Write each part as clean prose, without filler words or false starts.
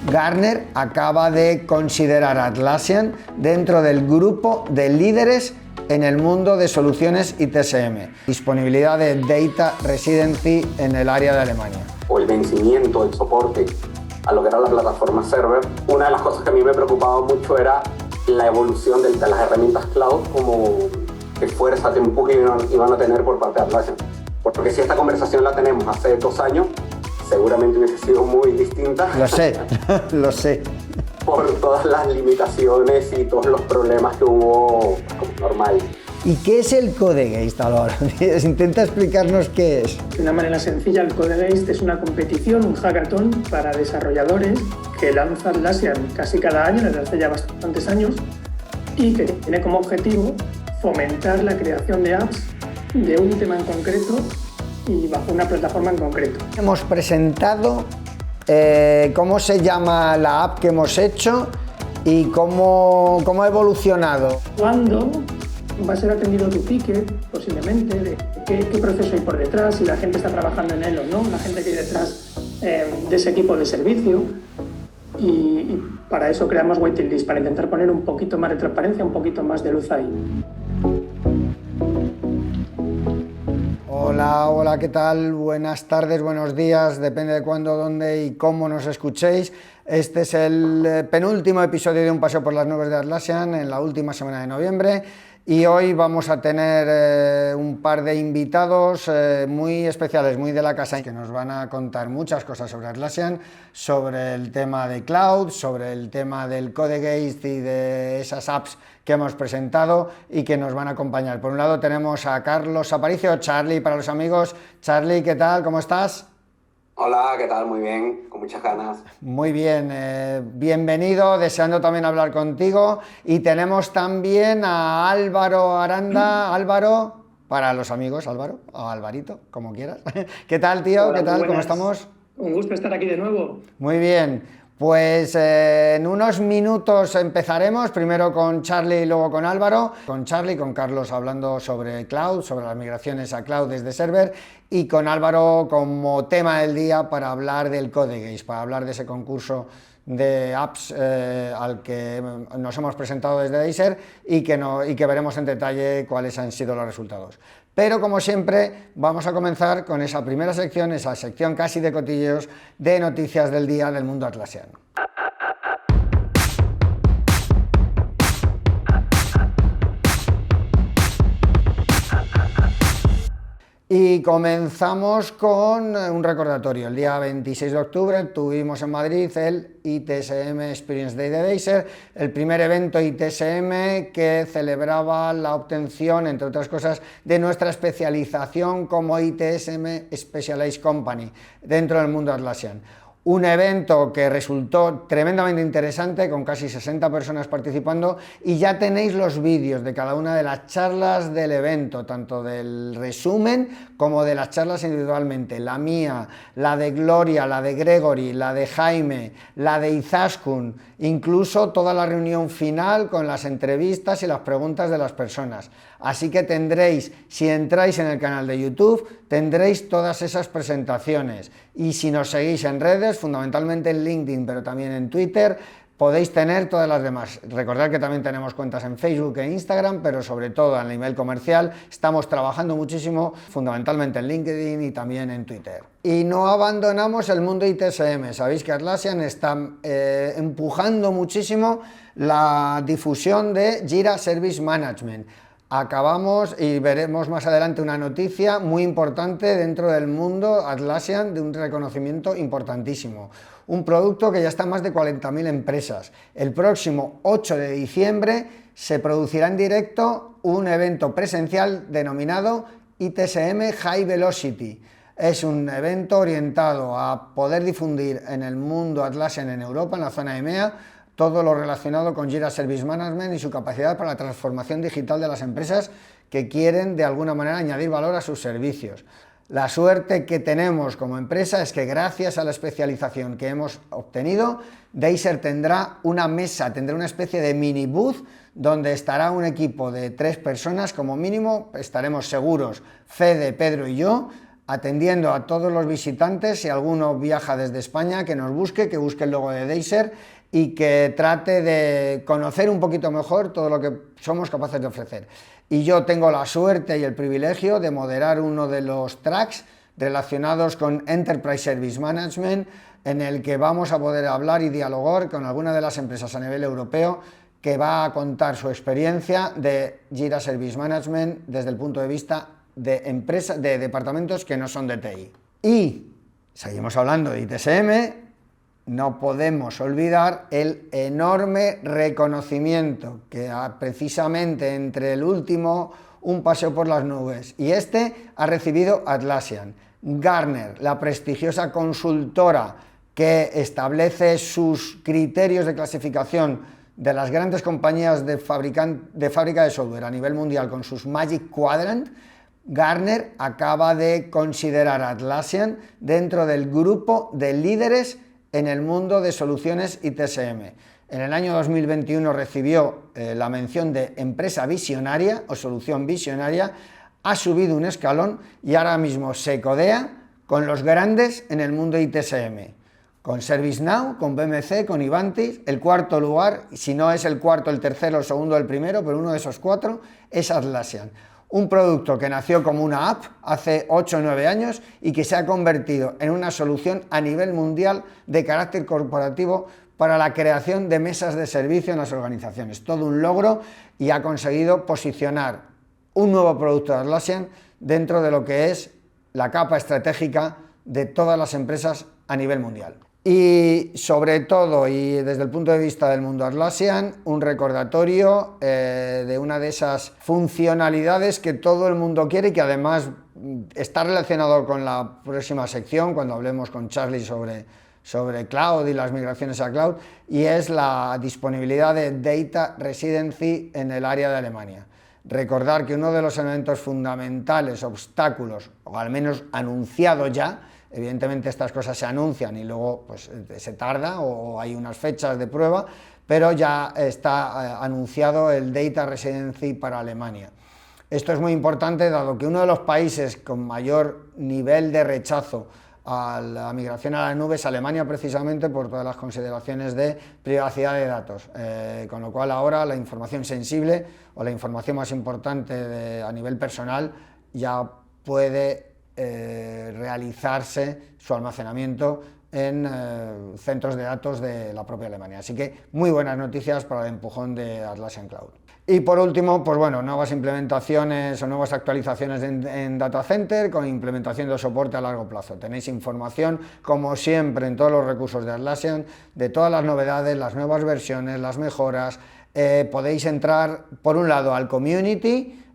Gartner acaba de considerar a Atlassian dentro del grupo de líderes en el mundo de soluciones ITSM, disponibilidad de Data Residency en el área de Alemania. O el vencimiento, el soporte a lo que era la plataforma server. Una de las cosas que a mí me preocupaba mucho era la evolución de las herramientas cloud, como qué fuerza, qué empuje iban a tener por parte de Atlassian. Porque si esta conversación la tenemos hace 2 años, seguramente hubiese sido muy distinta. Lo sé, lo sé. Por todas las limitaciones y todos los problemas que hubo, como normal. ¿Y qué es el Codegeist ahora? Intenta explicarnos qué es. De una manera sencilla, el Codegeist es una competición, un hackathon para desarrolladores que lanza Atlassian casi cada año, desde hace ya bastantes años, y que tiene como objetivo fomentar la creación de apps de un tema en concreto y bajo una plataforma en concreto. Hemos presentado cómo se llama la app que hemos hecho y cómo ha evolucionado. ¿Cuándo va a ser atendido tu ticket, posiblemente, de qué proceso hay por detrás, si la gente está trabajando en él o no, la gente que hay detrás de ese equipo de servicio? Y para eso creamos Waiting List, para intentar poner un poquito más de transparencia, un poquito más de luz ahí. Hola, hola, ¿qué tal? Buenas tardes, buenos días, depende de cuándo, dónde y cómo nos escuchéis. Este es el penúltimo episodio de Un Paseo por las Nubes de Atlassian en la última semana de noviembre y hoy vamos a tener un par de invitados muy especiales, muy de la casa, que nos van a contar muchas cosas sobre Atlassian, sobre el tema de cloud, sobre el tema del Codegeist y de esas apps que hemos presentado y que nos van a acompañar. Por un lado tenemos a Carlos Aparicio, Charlie para los amigos. Charlie, ¿qué tal? ¿Cómo estás? Hola, ¿qué tal? Muy bien, con muchas ganas. Muy bien, bienvenido, deseando también hablar contigo. Y tenemos también a Álvaro Aranda. Álvaro, para los amigos, Álvaro, o Alvarito, como quieras. ¿Qué tal, tío? Hola, ¿qué tal? buenas. ¿Cómo estamos? Un gusto estar aquí de nuevo. Muy bien. Pues en unos minutos empezaremos, primero con Charlie y luego con Álvaro. Con Charlie, con Carlos hablando sobre cloud, sobre las migraciones a cloud desde server, y con Álvaro como tema del día para hablar del Codegeist, para hablar de ese concurso de apps al que nos hemos presentado desde Deiser y que veremos en detalle cuáles han sido los resultados. Pero como siempre vamos a comenzar con esa primera sección, esa sección casi de cotilleos de noticias del día del mundo atlassiano. Y comenzamos con un recordatorio. El día 26 de octubre tuvimos en Madrid el ITSM Experience Day de Deiser, el primer evento ITSM que celebraba la obtención, entre otras cosas, de nuestra especialización como ITSM Specialized Company dentro del mundo Atlassian. Un evento que resultó tremendamente interesante, con casi 60 personas participando, y ya tenéis los vídeos de cada una de las charlas del evento, tanto del resumen como de las charlas individualmente. La mía, la de Gloria, la de Gregory, la de Jaime, la de Izaskun, incluso toda la reunión final con las entrevistas y las preguntas de las personas. Así que tendréis, si entráis en el canal de YouTube, tendréis todas esas presentaciones, y si nos seguís en redes, fundamentalmente en LinkedIn, pero también en Twitter, podéis tener todas las demás. Recordad que también tenemos cuentas en Facebook e Instagram, pero sobre todo a nivel comercial estamos trabajando muchísimo, fundamentalmente en LinkedIn y también en Twitter. Y no abandonamos el mundo ITSM. Sabéis que Atlassian está empujando muchísimo la difusión de Jira Service Management. Acabamos y veremos más adelante una noticia muy importante dentro del mundo Atlassian, de un reconocimiento importantísimo. Un producto que ya está en más de 40.000 empresas. El próximo 8 de diciembre se producirá en directo un evento presencial denominado ITSM High Velocity. Es un evento orientado a poder difundir en el mundo Atlassian en Europa, en la zona EMEA, todo lo relacionado con Jira Service Management y su capacidad para la transformación digital de las empresas que quieren de alguna manera añadir valor a sus servicios. La suerte que tenemos como empresa es que gracias a la especialización que hemos obtenido, Deiser tendrá una mesa, tendrá una especie de mini booth donde estará un equipo de 3 personas como mínimo, estaremos seguros, Fede, Pedro y yo, atendiendo a todos los visitantes. Si alguno viaja desde España, que nos busque, que busque el logo de Deiser y que trate de conocer un poquito mejor todo lo que somos capaces de ofrecer. Y yo tengo la suerte y el privilegio de moderar uno de los tracks relacionados con Enterprise Service Management, en el que vamos a poder hablar y dialogar con alguna de las empresas a nivel europeo que va a contar su experiencia de Jira Service Management desde el punto de vista de empresas, de departamentos que no son de TI. Y seguimos hablando de ITSM. No podemos olvidar el enorme reconocimiento que precisamente entre el último Un paseo por las nubes y este ha recibido Atlassian. Gartner, la prestigiosa consultora que establece sus criterios de clasificación de las grandes compañías de fábrica de software a nivel mundial con sus Magic Quadrant, Gartner acaba de considerar a Atlassian dentro del grupo de líderes en el mundo de soluciones ITSM. En el año 2021 recibió la mención de empresa visionaria o solución visionaria, ha subido un escalón y ahora mismo se codea con los grandes en el mundo ITSM, con ServiceNow, con BMC, con Ivantis. El cuarto lugar, si no es el cuarto, el tercero, el segundo, el primero, pero uno de esos cuatro es Atlassian. Un producto que nació como una app hace 8 o 9 años y que se ha convertido en una solución a nivel mundial de carácter corporativo para la creación de mesas de servicio en las organizaciones. Todo un logro, y ha conseguido posicionar un nuevo producto de Atlassian dentro de lo que es la capa estratégica de todas las empresas a nivel mundial. Y sobre todo, y desde el punto de vista del mundo Atlassian, un recordatorio de una de esas funcionalidades que todo el mundo quiere y que además está relacionado con la próxima sección, cuando hablemos con Charlie sobre cloud y las migraciones a cloud, y es la disponibilidad de Data Residency en el área de Alemania. Recordar que uno de los elementos fundamentales, obstáculos, o al menos anunciado ya, evidentemente estas cosas se anuncian y luego pues, se tarda o hay unas fechas de prueba, pero ya está anunciado el Data Residency para Alemania. Esto es muy importante dado que uno de los países con mayor nivel de rechazo a la migración a la nube es Alemania, precisamente por todas las consideraciones de privacidad de datos, con lo cual ahora la información sensible o la información más importante a nivel personal ya puede realizarse su almacenamiento en centros de datos de la propia Alemania. Así que muy buenas noticias para el empujón de Atlassian Cloud. Y por último, pues bueno, nuevas implementaciones o nuevas actualizaciones en Data Center con implementación de soporte a largo plazo. Tenéis información, como siempre, en todos los recursos de Atlassian, de todas las novedades, las nuevas versiones, las mejoras. Podéis entrar, por un lado, al community,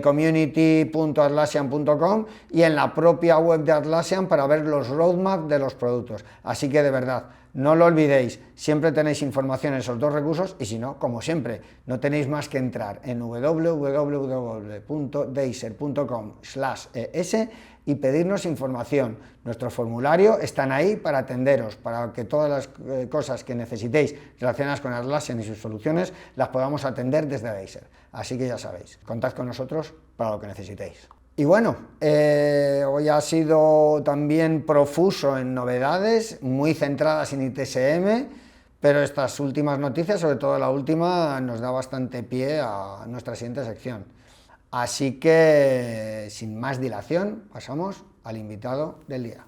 community.atlassian.com, y en la propia web de Atlassian para ver los roadmaps de los productos. Así que de verdad, no lo olvidéis, siempre tenéis información en esos dos recursos, y si no, como siempre, no tenéis más que entrar en www.deiser.com/es y pedirnos información. Nuestro formulario están ahí para atenderos, para que todas las cosas que necesitéis relacionadas con Atlassian y sus soluciones las podamos atender desde Deiser. Así que ya sabéis, contad con nosotros para lo que necesitéis. Y bueno, hoy ha sido también profuso en novedades, muy centradas en ITSM, pero estas últimas noticias, sobre todo la última, nos da bastante pie a nuestra siguiente sección. Así que, sin más dilación, pasamos al invitado del día.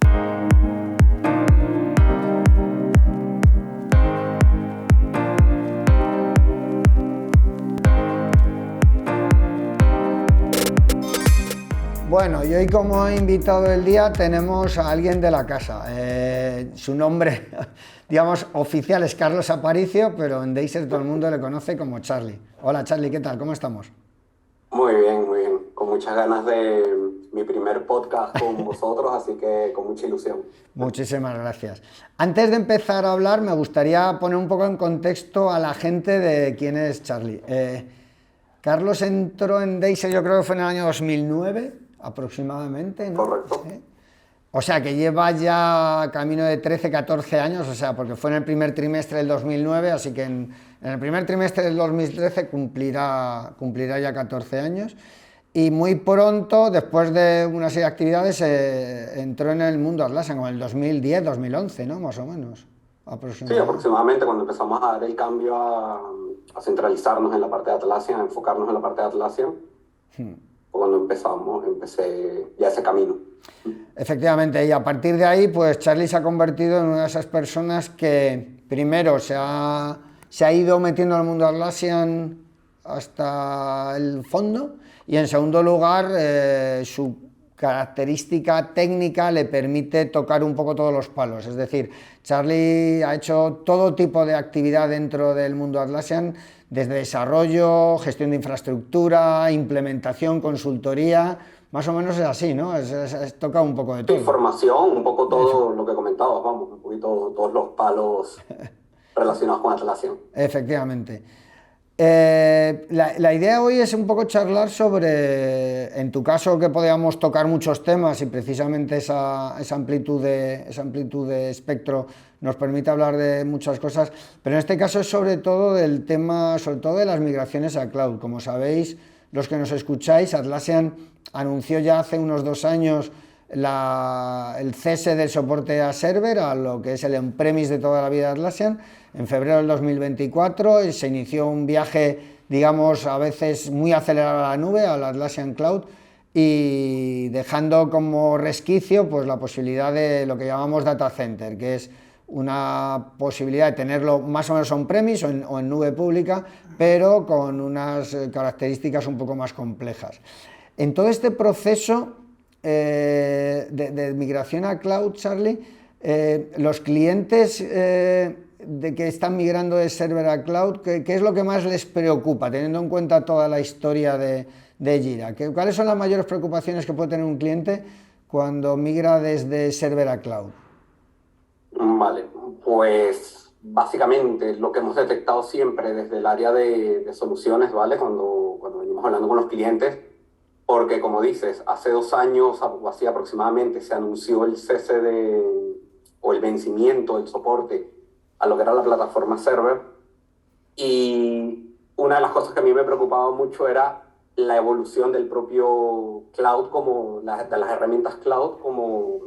Bueno, y hoy como invitado del día tenemos a alguien de la casa. Su nombre, digamos, oficial es Carlos Aparicio, pero en Deiser todo el mundo le conoce como Charlie. Hola Charlie, ¿qué tal? ¿Cómo estamos? Muy bien, muy bien. Con muchas ganas de mi primer podcast con vosotros, así que con mucha ilusión. Muchísimas gracias. Antes de empezar a hablar, me gustaría poner un poco en contexto a la gente de quién es Charlie. Carlos entró en Deiser, yo creo que fue en el año 2009, aproximadamente, ¿no? Correcto. O sea, que lleva ya camino de 13, 14 años, o sea, porque fue en el primer trimestre del 2009, así que en el primer trimestre del 2013 cumplirá ya 14 años. y muy pronto, después de una serie de actividades, entró en el mundo Atlassian, como en el 2010, 2011, ¿no? Más o menos, Sí, aproximadamente. aproximadamente cuando empezamos a dar el cambio a centralizarnos en la parte de Atlassian, a enfocarnos en la parte de Atlassian, fue cuando empecé ya ese camino. Efectivamente, y a partir de ahí, pues Charlie se ha convertido en una de esas personas que primero se ha ido metiendo al mundo Atlassian hasta el fondo, y en segundo lugar, su característica técnica le permite tocar un poco todos los palos. Es decir, Charlie ha hecho todo tipo de actividad dentro del mundo Atlassian, desde desarrollo, gestión de infraestructura, implementación, consultoría. Más o menos es así, ¿no? Toca un poco de todo. Información, un poco todo lo que comentabas, vamos, un poquito todos los palos relacionados con Atlassian. Efectivamente. La idea hoy es un poco charlar sobre, en tu caso, que podíamos tocar muchos temas y precisamente esa amplitud de espectro nos permite hablar de muchas cosas, pero en este caso es sobre todo del tema, sobre todo de las migraciones a cloud. Como sabéis, los que nos escucháis, Atlassian anunció ya hace unos 2 años el cese del soporte a server, a lo que es el on-premise de toda la vida de Atlassian. En febrero del 2024 se inició un viaje, digamos, a veces muy acelerado a la nube, al Atlassian Cloud, y dejando como resquicio pues la posibilidad de lo que llamamos data center, que es una posibilidad de tenerlo más o menos on-premise o en nube pública, pero con unas características un poco más complejas. En todo este proceso de migración a cloud, Charlie, los clientes de que están migrando de server a cloud, ¿qué es lo que más les preocupa, teniendo en cuenta toda la historia de Jira? ¿Cuáles son las mayores preocupaciones que puede tener un cliente cuando migra desde server a cloud? Vale, pues básicamente lo que hemos detectado siempre desde el área de soluciones, ¿vale? Cuando venimos hablando con los clientes, porque como dices, hace 2 años o así aproximadamente se anunció el cese o el vencimiento del soporte a lo que era la plataforma server, y una de las cosas que a mí me preocupaba mucho era la evolución del propio cloud, de las herramientas cloud, como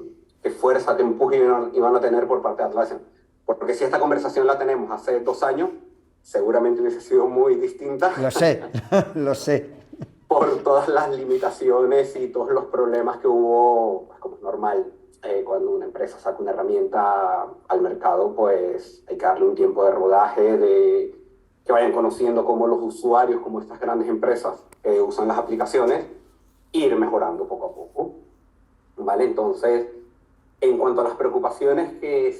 qué fuerza, qué empuje iban a tener por parte de Atlassian. Porque si esta conversación la tenemos hace 2 años, seguramente hubiese sido muy distinta. Lo sé, lo sé. Por todas las limitaciones y todos los problemas que hubo, pues como es normal, cuando una empresa saca una herramienta al mercado, pues hay que darle un tiempo de rodaje, de que vayan conociendo cómo los usuarios, como estas grandes empresas usan las aplicaciones, e ir mejorando poco a poco. ¿Vale? Entonces, en cuanto a las preocupaciones que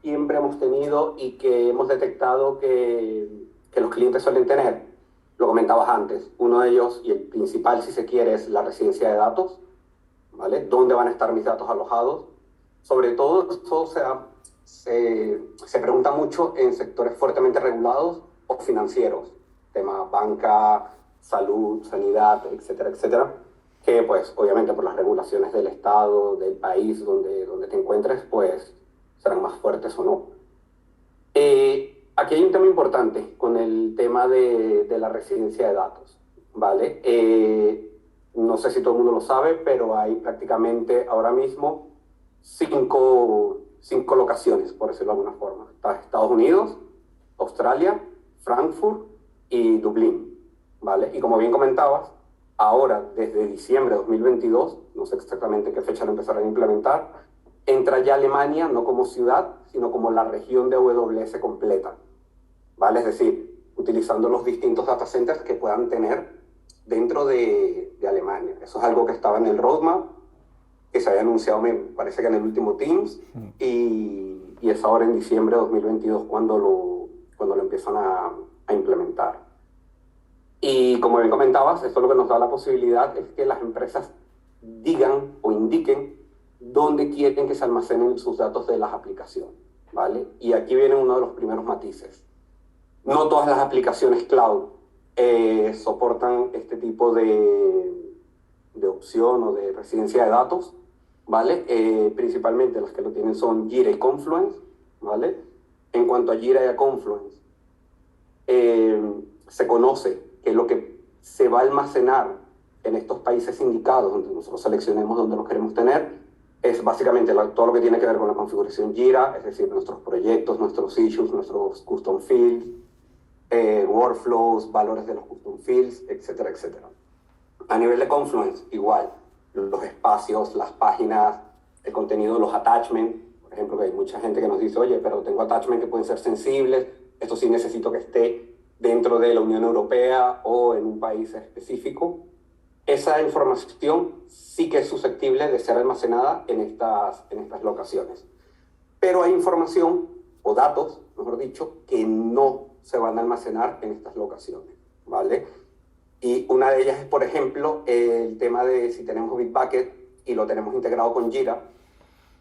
siempre hemos tenido y que hemos detectado que los clientes suelen tener, lo comentabas antes, uno de ellos, y el principal si se quiere, es la residencia de datos, ¿vale? ¿Dónde van a estar mis datos alojados? Sobre todo, esto se pregunta mucho en sectores fuertemente regulados o financieros, tema banca, salud, sanidad, etcétera, etcétera, que pues obviamente por las regulaciones del Estado, del país donde te encuentres, pues serán más fuertes o no. Aquí hay un tema importante con el tema de la residencia de datos, ¿vale? No sé si todo el mundo lo sabe, pero hay prácticamente ahora mismo 5 locaciones, por decirlo de alguna forma. Está Estados Unidos, Australia, Frankfurt y Dublín, ¿vale? Y como bien comentabas, ahora, desde diciembre de 2022, no sé exactamente qué fecha lo empezaron a implementar, entra ya Alemania no como ciudad, sino como la región de AWS completa, ¿vale? Es decir, utilizando los distintos data centers que puedan tener dentro de Alemania. Eso es algo que estaba en el roadmap, que se había anunciado, me parece que en el último Teams, y es ahora en diciembre de 2022 cuando lo empiezan a implementar. Y como bien comentabas, esto lo que nos da la posibilidad es que las empresas digan o indiquen dónde quieren que se almacenen sus datos de las aplicaciones, ¿vale? Y aquí viene uno de los primeros matices. No todas las aplicaciones cloud soportan este tipo de opción o de residencia de datos, ¿vale? Principalmente las que lo tienen son Jira y Confluence, ¿vale? En cuanto a Jira y a Confluence, se conoce que lo que se va a almacenar en estos países indicados, donde nosotros seleccionemos donde los queremos tener, es básicamente todo lo que tiene que ver con la configuración Jira, es decir, nuestros proyectos, nuestros issues, nuestros custom fields, workflows, valores de los custom fields, etcétera, etcétera. A nivel de Confluence, igual, los espacios, las páginas, el contenido, los attachments. Por ejemplo, que hay mucha gente que nos dice, oye, pero tengo attachments que pueden ser sensibles, esto sí necesito que esté dentro de la Unión Europea o en un país específico. Esa información sí que es susceptible de ser almacenada en estas locaciones. Pero hay información o datos, mejor dicho, que no se van a almacenar en estas locaciones, ¿vale? Y una de ellas es, por ejemplo, el tema de si tenemos Bitbucket y lo tenemos integrado con Jira,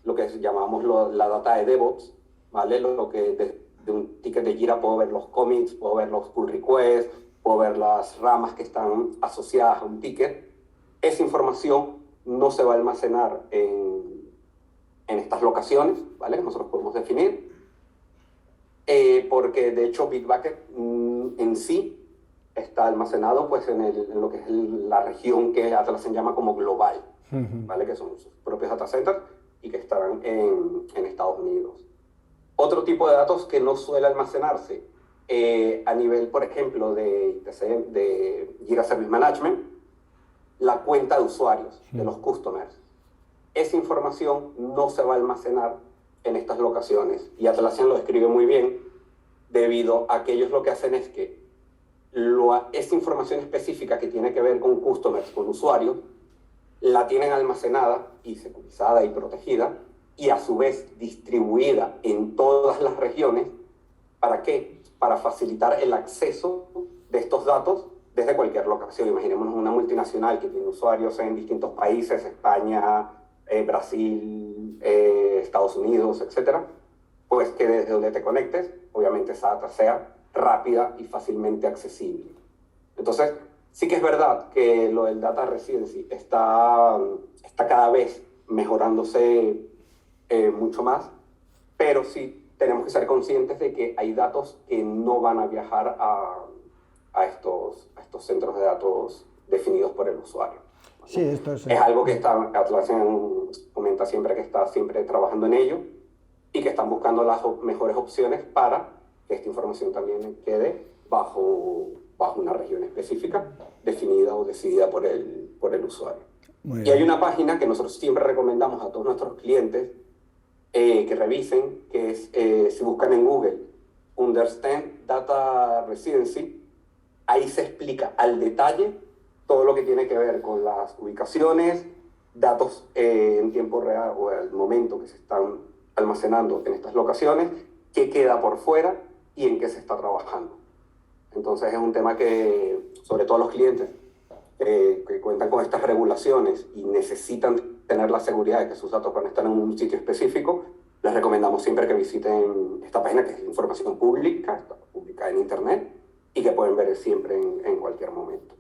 lo que llamamos la data de DevOps, ¿vale? Lo que de un ticket de Jira puedo ver los commits, puedo ver los pull requests, puedo ver las ramas que están asociadas a un ticket. Esa información no se va a almacenar en estas locaciones, ¿vale? Nosotros podemos definir, porque de hecho Bitbucket en sí está almacenado pues, en lo que es la región que Atlassian llama como global, ¿vale? Que son sus propios data centers y que estarán en Estados Unidos. Otro tipo de datos que no suele almacenarse a nivel, por ejemplo, de Jira Service Management, la cuenta de usuarios, de los customers. Esa información no se va a almacenar en estas locaciones. Y Atlassian lo describe muy bien, debido a que ellos lo que hacen es que esa información específica que tiene que ver con customers, con usuarios, la tienen almacenada y securizada y protegida, y a su vez distribuida en todas las regiones. ¿Para qué? Para facilitar el acceso de estos datos desde cualquier locación. Imaginémonos una multinacional que tiene usuarios en distintos países, España, Brasil, Estados Unidos, etc. Pues que desde donde te conectes, obviamente esa data sea rápida y fácilmente accesible. Entonces, sí que es verdad que lo del Data Residency está cada vez mejorándose mucho más, pero sí tenemos que ser conscientes de que hay datos que no van a viajar a estos centros de datos definidos por el usuario. Sí, esto es algo que Atlassian comenta siempre, que está siempre trabajando en ello y que están buscando las mejores opciones para que esta información también quede bajo una región específica definida o decidida por el usuario. Y hay una página que nosotros siempre recomendamos a todos nuestros clientes que revisen, que es, si buscan en Google, Understand Data Residency, ahí se explica al detalle todo lo que tiene que ver con las ubicaciones, datos en tiempo real o al momento que se están almacenando en estas locaciones, qué queda por fuera y en qué se está trabajando. Entonces es un tema que, sobre todo los clientes que cuentan con estas regulaciones y necesitan tener la seguridad de que sus datos van a estar en un sitio específico, les recomendamos siempre que visiten esta página, que es información pública, está publicada en internet y que pueden ver siempre en cualquier momento.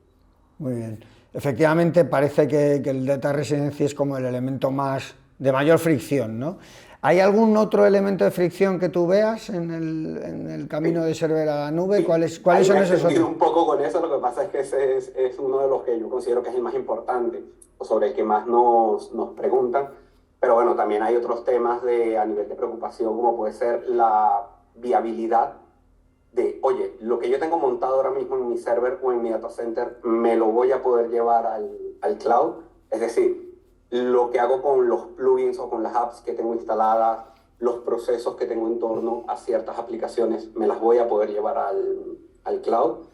Muy bien. Efectivamente parece que el Data Residency es como el elemento de mayor fricción, ¿no? ¿Hay algún otro elemento de fricción que tú veas en el camino de server a la nube? ¿Cuáles son esos otros? Un poco con eso, lo que pasa es que ese es uno de los que yo considero que es el más importante, o sobre el que más nos preguntan. Pero bueno, también hay otros temas a nivel de preocupación, como puede ser la viabilidad de, oye, lo que yo tengo montado ahora mismo en mi server o en mi data center, ¿me lo voy a poder llevar al cloud? Es decir, lo que hago con los plugins o con las apps que tengo instaladas, los procesos que tengo en torno a ciertas aplicaciones, ¿me las voy a poder llevar al cloud?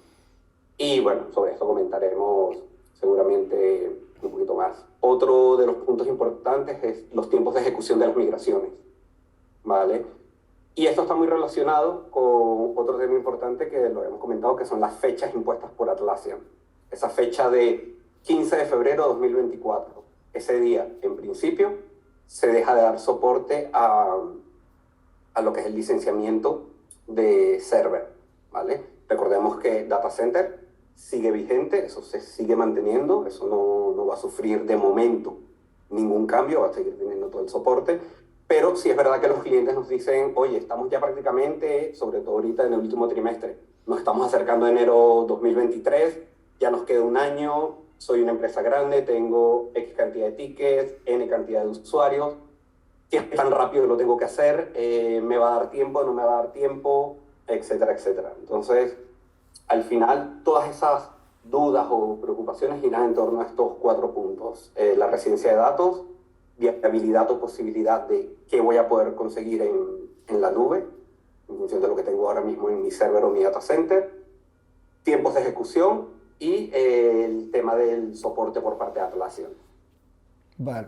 Y bueno, sobre esto comentaremos seguramente un poquito más. Otro de los puntos importantes es los tiempos de ejecución de las migraciones, ¿vale? Y esto está muy relacionado con otro tema importante que lo hemos comentado, que son las fechas impuestas por Atlassian. Esa fecha de 15 de febrero de 2024. Ese día, en principio, se deja de dar soporte a lo que es el licenciamiento de server, ¿vale? Recordemos que Data Center sigue vigente, eso se sigue manteniendo, eso no va a sufrir de momento ningún cambio, va a seguir teniendo todo el soporte, pero sí es verdad que los clientes nos dicen, oye, estamos ya prácticamente, sobre todo ahorita en el último trimestre, nos estamos acercando a enero 2023, ya nos queda un año, soy una empresa grande, tengo X cantidad de tickets, N cantidad de usuarios, si es tan rápido lo tengo que hacer, me va a dar tiempo, no me va a dar tiempo, etcétera, etcétera. Entonces, al final, todas esas dudas o preocupaciones giran en torno a estos 4 puntos. La residencia de datos, viabilidad o posibilidad de qué voy a poder conseguir en la nube, en función de lo que tengo ahora mismo en mi server o mi data center, tiempos de ejecución y el tema del soporte por parte de Atlassian. Vale.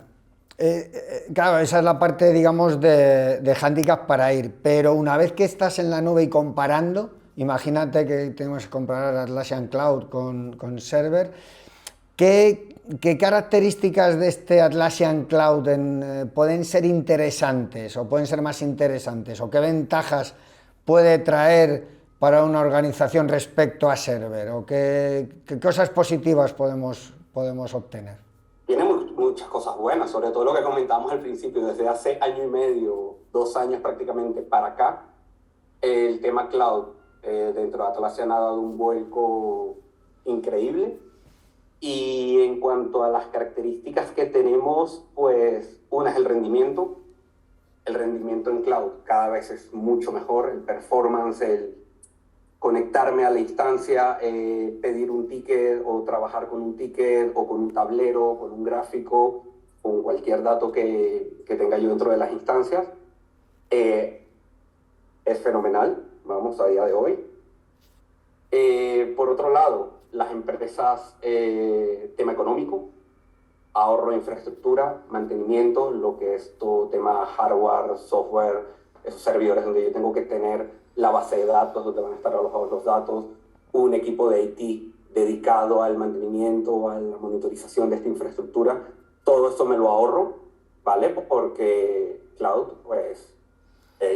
Claro, esa es la parte, digamos, de handicap para ir, pero una vez que estás en la nube y comparando, imagínate que tenemos que comparar Atlassian Cloud con Server, ¿qué características de este Atlassian Cloud pueden ser interesantes o pueden ser más interesantes, o qué ventajas puede traer para una organización respecto a Server, o qué cosas positivas podemos obtener? Tiene muchas cosas buenas, sobre todo lo que comentamos al principio, desde hace año y medio, 2 años prácticamente para acá, el tema cloud dentro de Atlassian ha dado un vuelco increíble. Y en cuanto a las características que tenemos, pues una es el rendimiento. El rendimiento en cloud cada vez es mucho mejor, el performance, el conectarme a la instancia, pedir un ticket o trabajar con un ticket o con un tablero, con un gráfico, con cualquier dato que tenga yo dentro de las instancias, es fenomenal, vamos, a día de hoy. Por otro lado, las empresas, tema económico, ahorro de infraestructura, mantenimiento, lo que es todo tema hardware, software, esos servidores donde yo tengo que tener la base de datos, donde van a estar alojados los datos, un equipo de IT dedicado al mantenimiento, a la monitorización de esta infraestructura, todo esto me lo ahorro, ¿vale? Porque cloud, pues,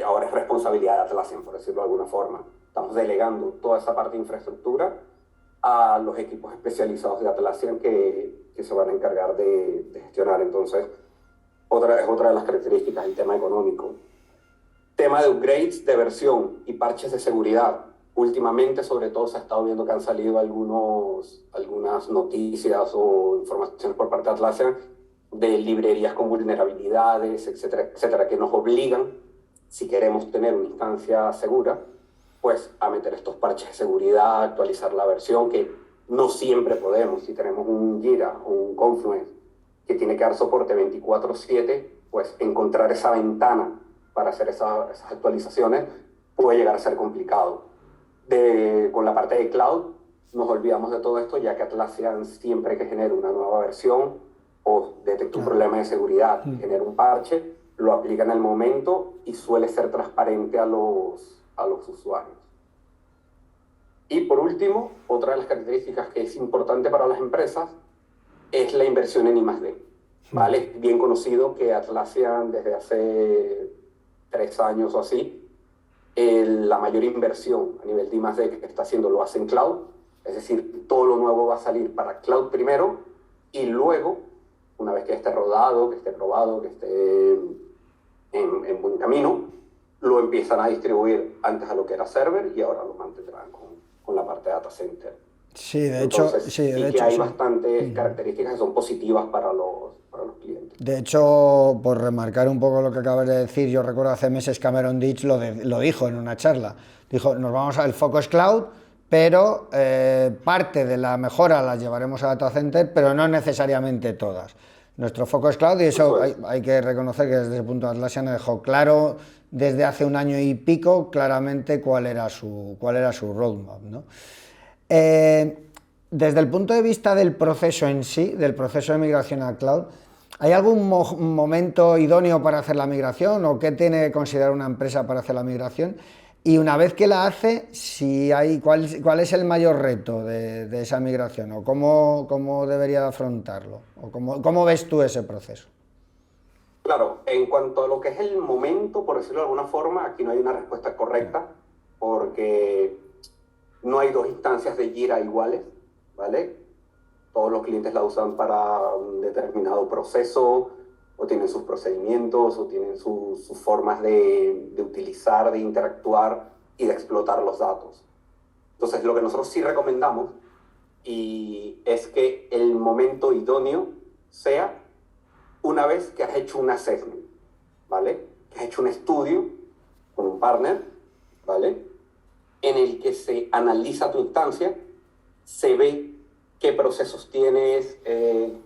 ahora es responsabilidad de Atlassian, por decirlo de alguna forma. Estamos delegando toda esa parte de infraestructura a los equipos especializados de Atlassian que se van a encargar de gestionar. Entonces, es otra de las características, el tema económico. Tema de upgrades de versión y parches de seguridad. Últimamente, sobre todo, se ha estado viendo que han salido algunas noticias o informaciones por parte de Atlassian de librerías con vulnerabilidades, etcétera, etcétera, que nos obligan, si queremos tener una instancia segura, pues a meter estos parches de seguridad, actualizar la versión, que no siempre podemos. Si tenemos un Jira o un Confluence que tiene que dar soporte 24/7, pues encontrar esa ventana para hacer esas actualizaciones puede llegar a ser complicado. Con la parte de cloud nos olvidamos de todo esto, ya que Atlassian siempre que genera una nueva versión o detecta un problema de seguridad, genera un parche, lo aplica en el momento y suele ser transparente a los usuarios. Y por último, otra de las características que es importante para las empresas es la inversión en I+D. ¿Vale? Es bien conocido que Atlassian desde hace 3 años o así, la mayor inversión a nivel de I+D que está haciendo lo hace en cloud, es decir, todo lo nuevo va a salir para cloud primero y luego, una vez que esté rodado, que esté probado, que esté en buen camino, lo empiezan a distribuir antes a lo que era server y ahora lo mantendrán con la parte de data center. Sí, de hecho, hay bastantes características que son positivas para los clientes. De hecho, por remarcar un poco lo que acabas de decir, yo recuerdo hace meses Cameron Ditch lo dijo en una charla. Dijo, nos vamos al Focus Cloud, pero parte de la mejora la llevaremos a Data Center, pero no necesariamente todas. Nuestro Focus Cloud, y eso hay que reconocer que desde ese punto Atlassian dejó claro desde hace 1 año y pico claramente cuál era su roadmap, ¿no? Desde el punto de vista del proceso en sí, del proceso de migración a cloud, ¿hay algún momento idóneo para hacer la migración o qué tiene que considerar una empresa para hacer la migración? Y una vez que la hace, ¿cuál es el mayor reto de esa migración o cómo debería afrontarlo? ¿O cómo ves tú ese proceso? Claro, en cuanto a lo que es el momento, por decirlo de alguna forma, aquí no hay una respuesta correcta porque no hay 2 instancias de Jira iguales, ¿vale? Todos los clientes la usan para un determinado proceso, o tienen sus procedimientos, o tienen sus formas de utilizar, de interactuar y de explotar los datos. Entonces, lo que nosotros sí recomendamos, y es que el momento idóneo sea una vez que has hecho un assessment, ¿vale? Que has hecho un estudio con un partner, ¿vale? En el que se analiza tu instancia, se ve qué procesos tienes,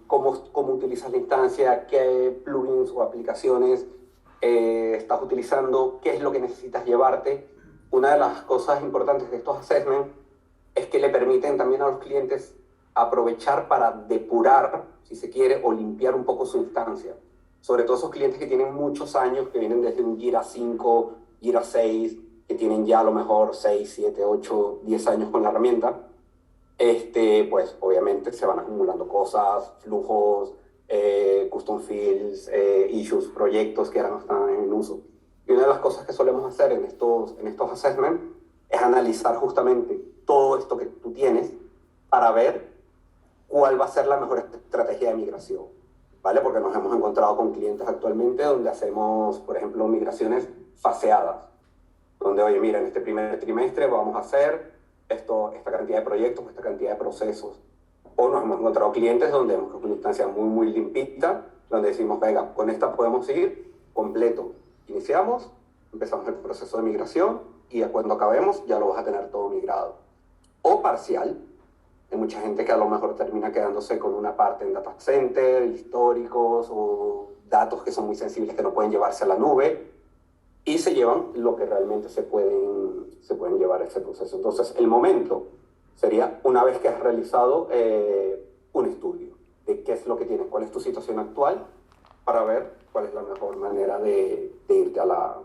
cómo utilizas la instancia, qué plugins o aplicaciones estás utilizando, qué es lo que necesitas llevarte. Una de las cosas importantes de estos assessments es que le permiten también a los clientes aprovechar para depurar, si se quiere, o limpiar un poco su instancia. Sobre todo esos clientes que tienen muchos años, que vienen desde un Jira 5, Jira 6, que tienen ya a lo mejor 6, 7, 8, 10 años con la herramienta, pues obviamente se van acumulando cosas, flujos, custom fields, issues, proyectos que ahora no están en uso. Y una de las cosas que solemos hacer en estos assessments es analizar justamente todo esto que tú tienes para ver cuál va a ser la mejor estrategia de migración, ¿vale? Porque nos hemos encontrado con clientes actualmente donde hacemos, por ejemplo, migraciones faseadas, donde, oye, mira, en este primer trimestre vamos a hacer esta cantidad de proyectos, esta cantidad de procesos. O nos hemos encontrado clientes donde hemos hecho una instancia muy, muy limpita, donde decimos, venga, con esta podemos seguir completo. Iniciamos, empezamos el proceso de migración y cuando acabemos ya lo vas a tener todo migrado. O parcial. Hay mucha gente que a lo mejor termina quedándose con una parte en data center, históricos o datos que son muy sensibles que no pueden llevarse a la nube y se llevan lo que realmente se pueden llevar a ese proceso. Entonces, el momento sería una vez que has realizado un estudio de qué es lo que tienes, cuál es tu situación actual, para ver cuál es la mejor manera de irte a la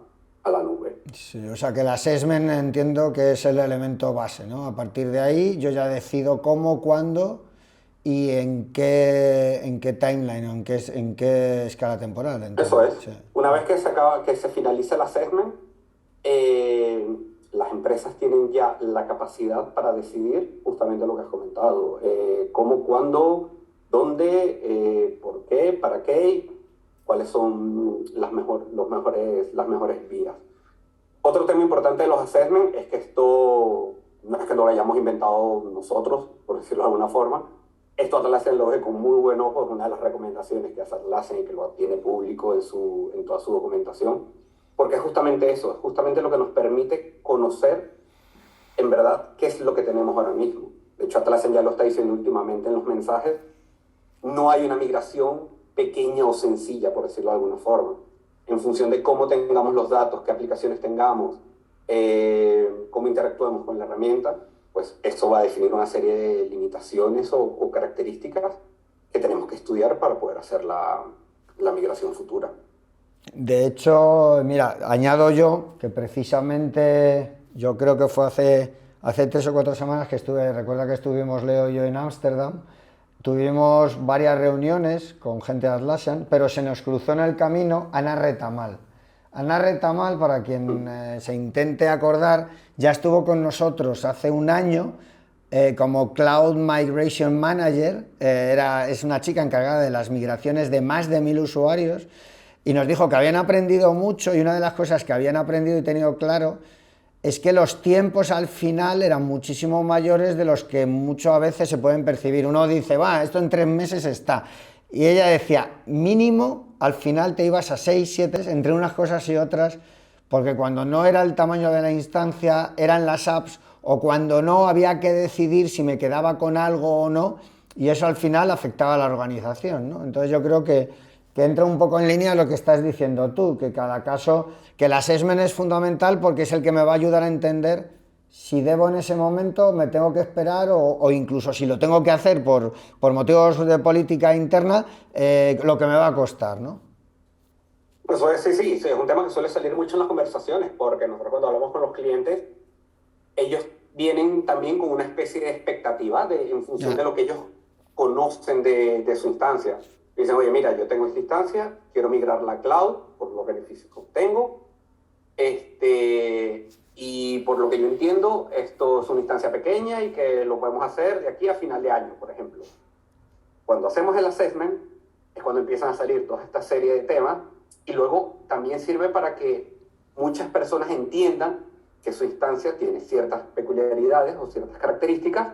nube. Sí, o sea que el assessment entiendo que es el elemento base, ¿no? A partir de ahí yo ya decido cómo, cuándo y en qué timeline, o en qué escala temporal. Entonces, eso es. Sí. Una vez que se finaliza el assessment, las empresas tienen ya la capacidad para decidir justamente lo que has comentado. Cómo, cuándo, dónde, por qué, para qué, cuáles son las mejores vías. Otro tema importante de los assessments es que esto no es que no lo hayamos inventado nosotros, por decirlo de alguna forma. Esto Atlassian lo ve con muy buen ojo, es una de las recomendaciones que hace Atlassian y que lo tiene público en toda su documentación, porque es justamente eso, es justamente lo que nos permite conocer en verdad qué es lo que tenemos ahora mismo. De hecho, Atlassian ya lo está diciendo últimamente en los mensajes, no hay una migración pequeña o sencilla, por decirlo de alguna forma. En función de cómo tengamos los datos, qué aplicaciones tengamos, cómo interactuemos con la herramienta, pues eso va a definir una serie de limitaciones o características que tenemos que estudiar para poder hacer la migración futura. De hecho, mira, añado yo que precisamente yo creo que fue hace 3 o 4 semanas que recuerda que estuvimos Leo y yo en Ámsterdam. Tuvimos varias reuniones con gente de Atlassian, pero se nos cruzó en el camino Ana Retamal. Ana Retamal, para quien se intente acordar, ya estuvo con nosotros hace un año como Cloud Migration Manager. Es una chica encargada de las migraciones de más de 1000 usuarios y nos dijo que habían aprendido mucho, y una de las cosas que habían aprendido y tenido claro es que los tiempos al final eran muchísimo mayores de los que muchas veces se pueden percibir. Uno dice, esto en 3 meses está. Y ella decía, mínimo, al final te ibas a 6, 7, entre unas cosas y otras, porque cuando no era el tamaño de la instancia, eran las apps, o cuando no había que decidir si me quedaba con algo o no, y eso al final afectaba a la organización, ¿no? Entonces yo creo que entra un poco en línea lo que estás diciendo tú, que cada caso, que el assessment es fundamental porque es el que me va a ayudar a entender si debo en ese momento, me tengo que esperar o incluso si lo tengo que hacer por motivos de política interna, lo que me va a costar, ¿no? Pues sí, es un tema que suele salir mucho en las conversaciones, porque nosotros cuando hablamos con los clientes, ellos vienen también con una especie de expectativa en función de lo que ellos conocen de su instancia. Dicen, oye, mira, yo tengo esta instancia, quiero migrarla a cloud por los beneficios que obtengo, y por lo que yo entiendo, esto es una instancia pequeña y que lo podemos hacer de aquí a final de año, por ejemplo. Cuando hacemos el assessment, es cuando empiezan a salir toda esta serie de temas, y luego también sirve para que muchas personas entiendan que su instancia tiene ciertas peculiaridades o ciertas características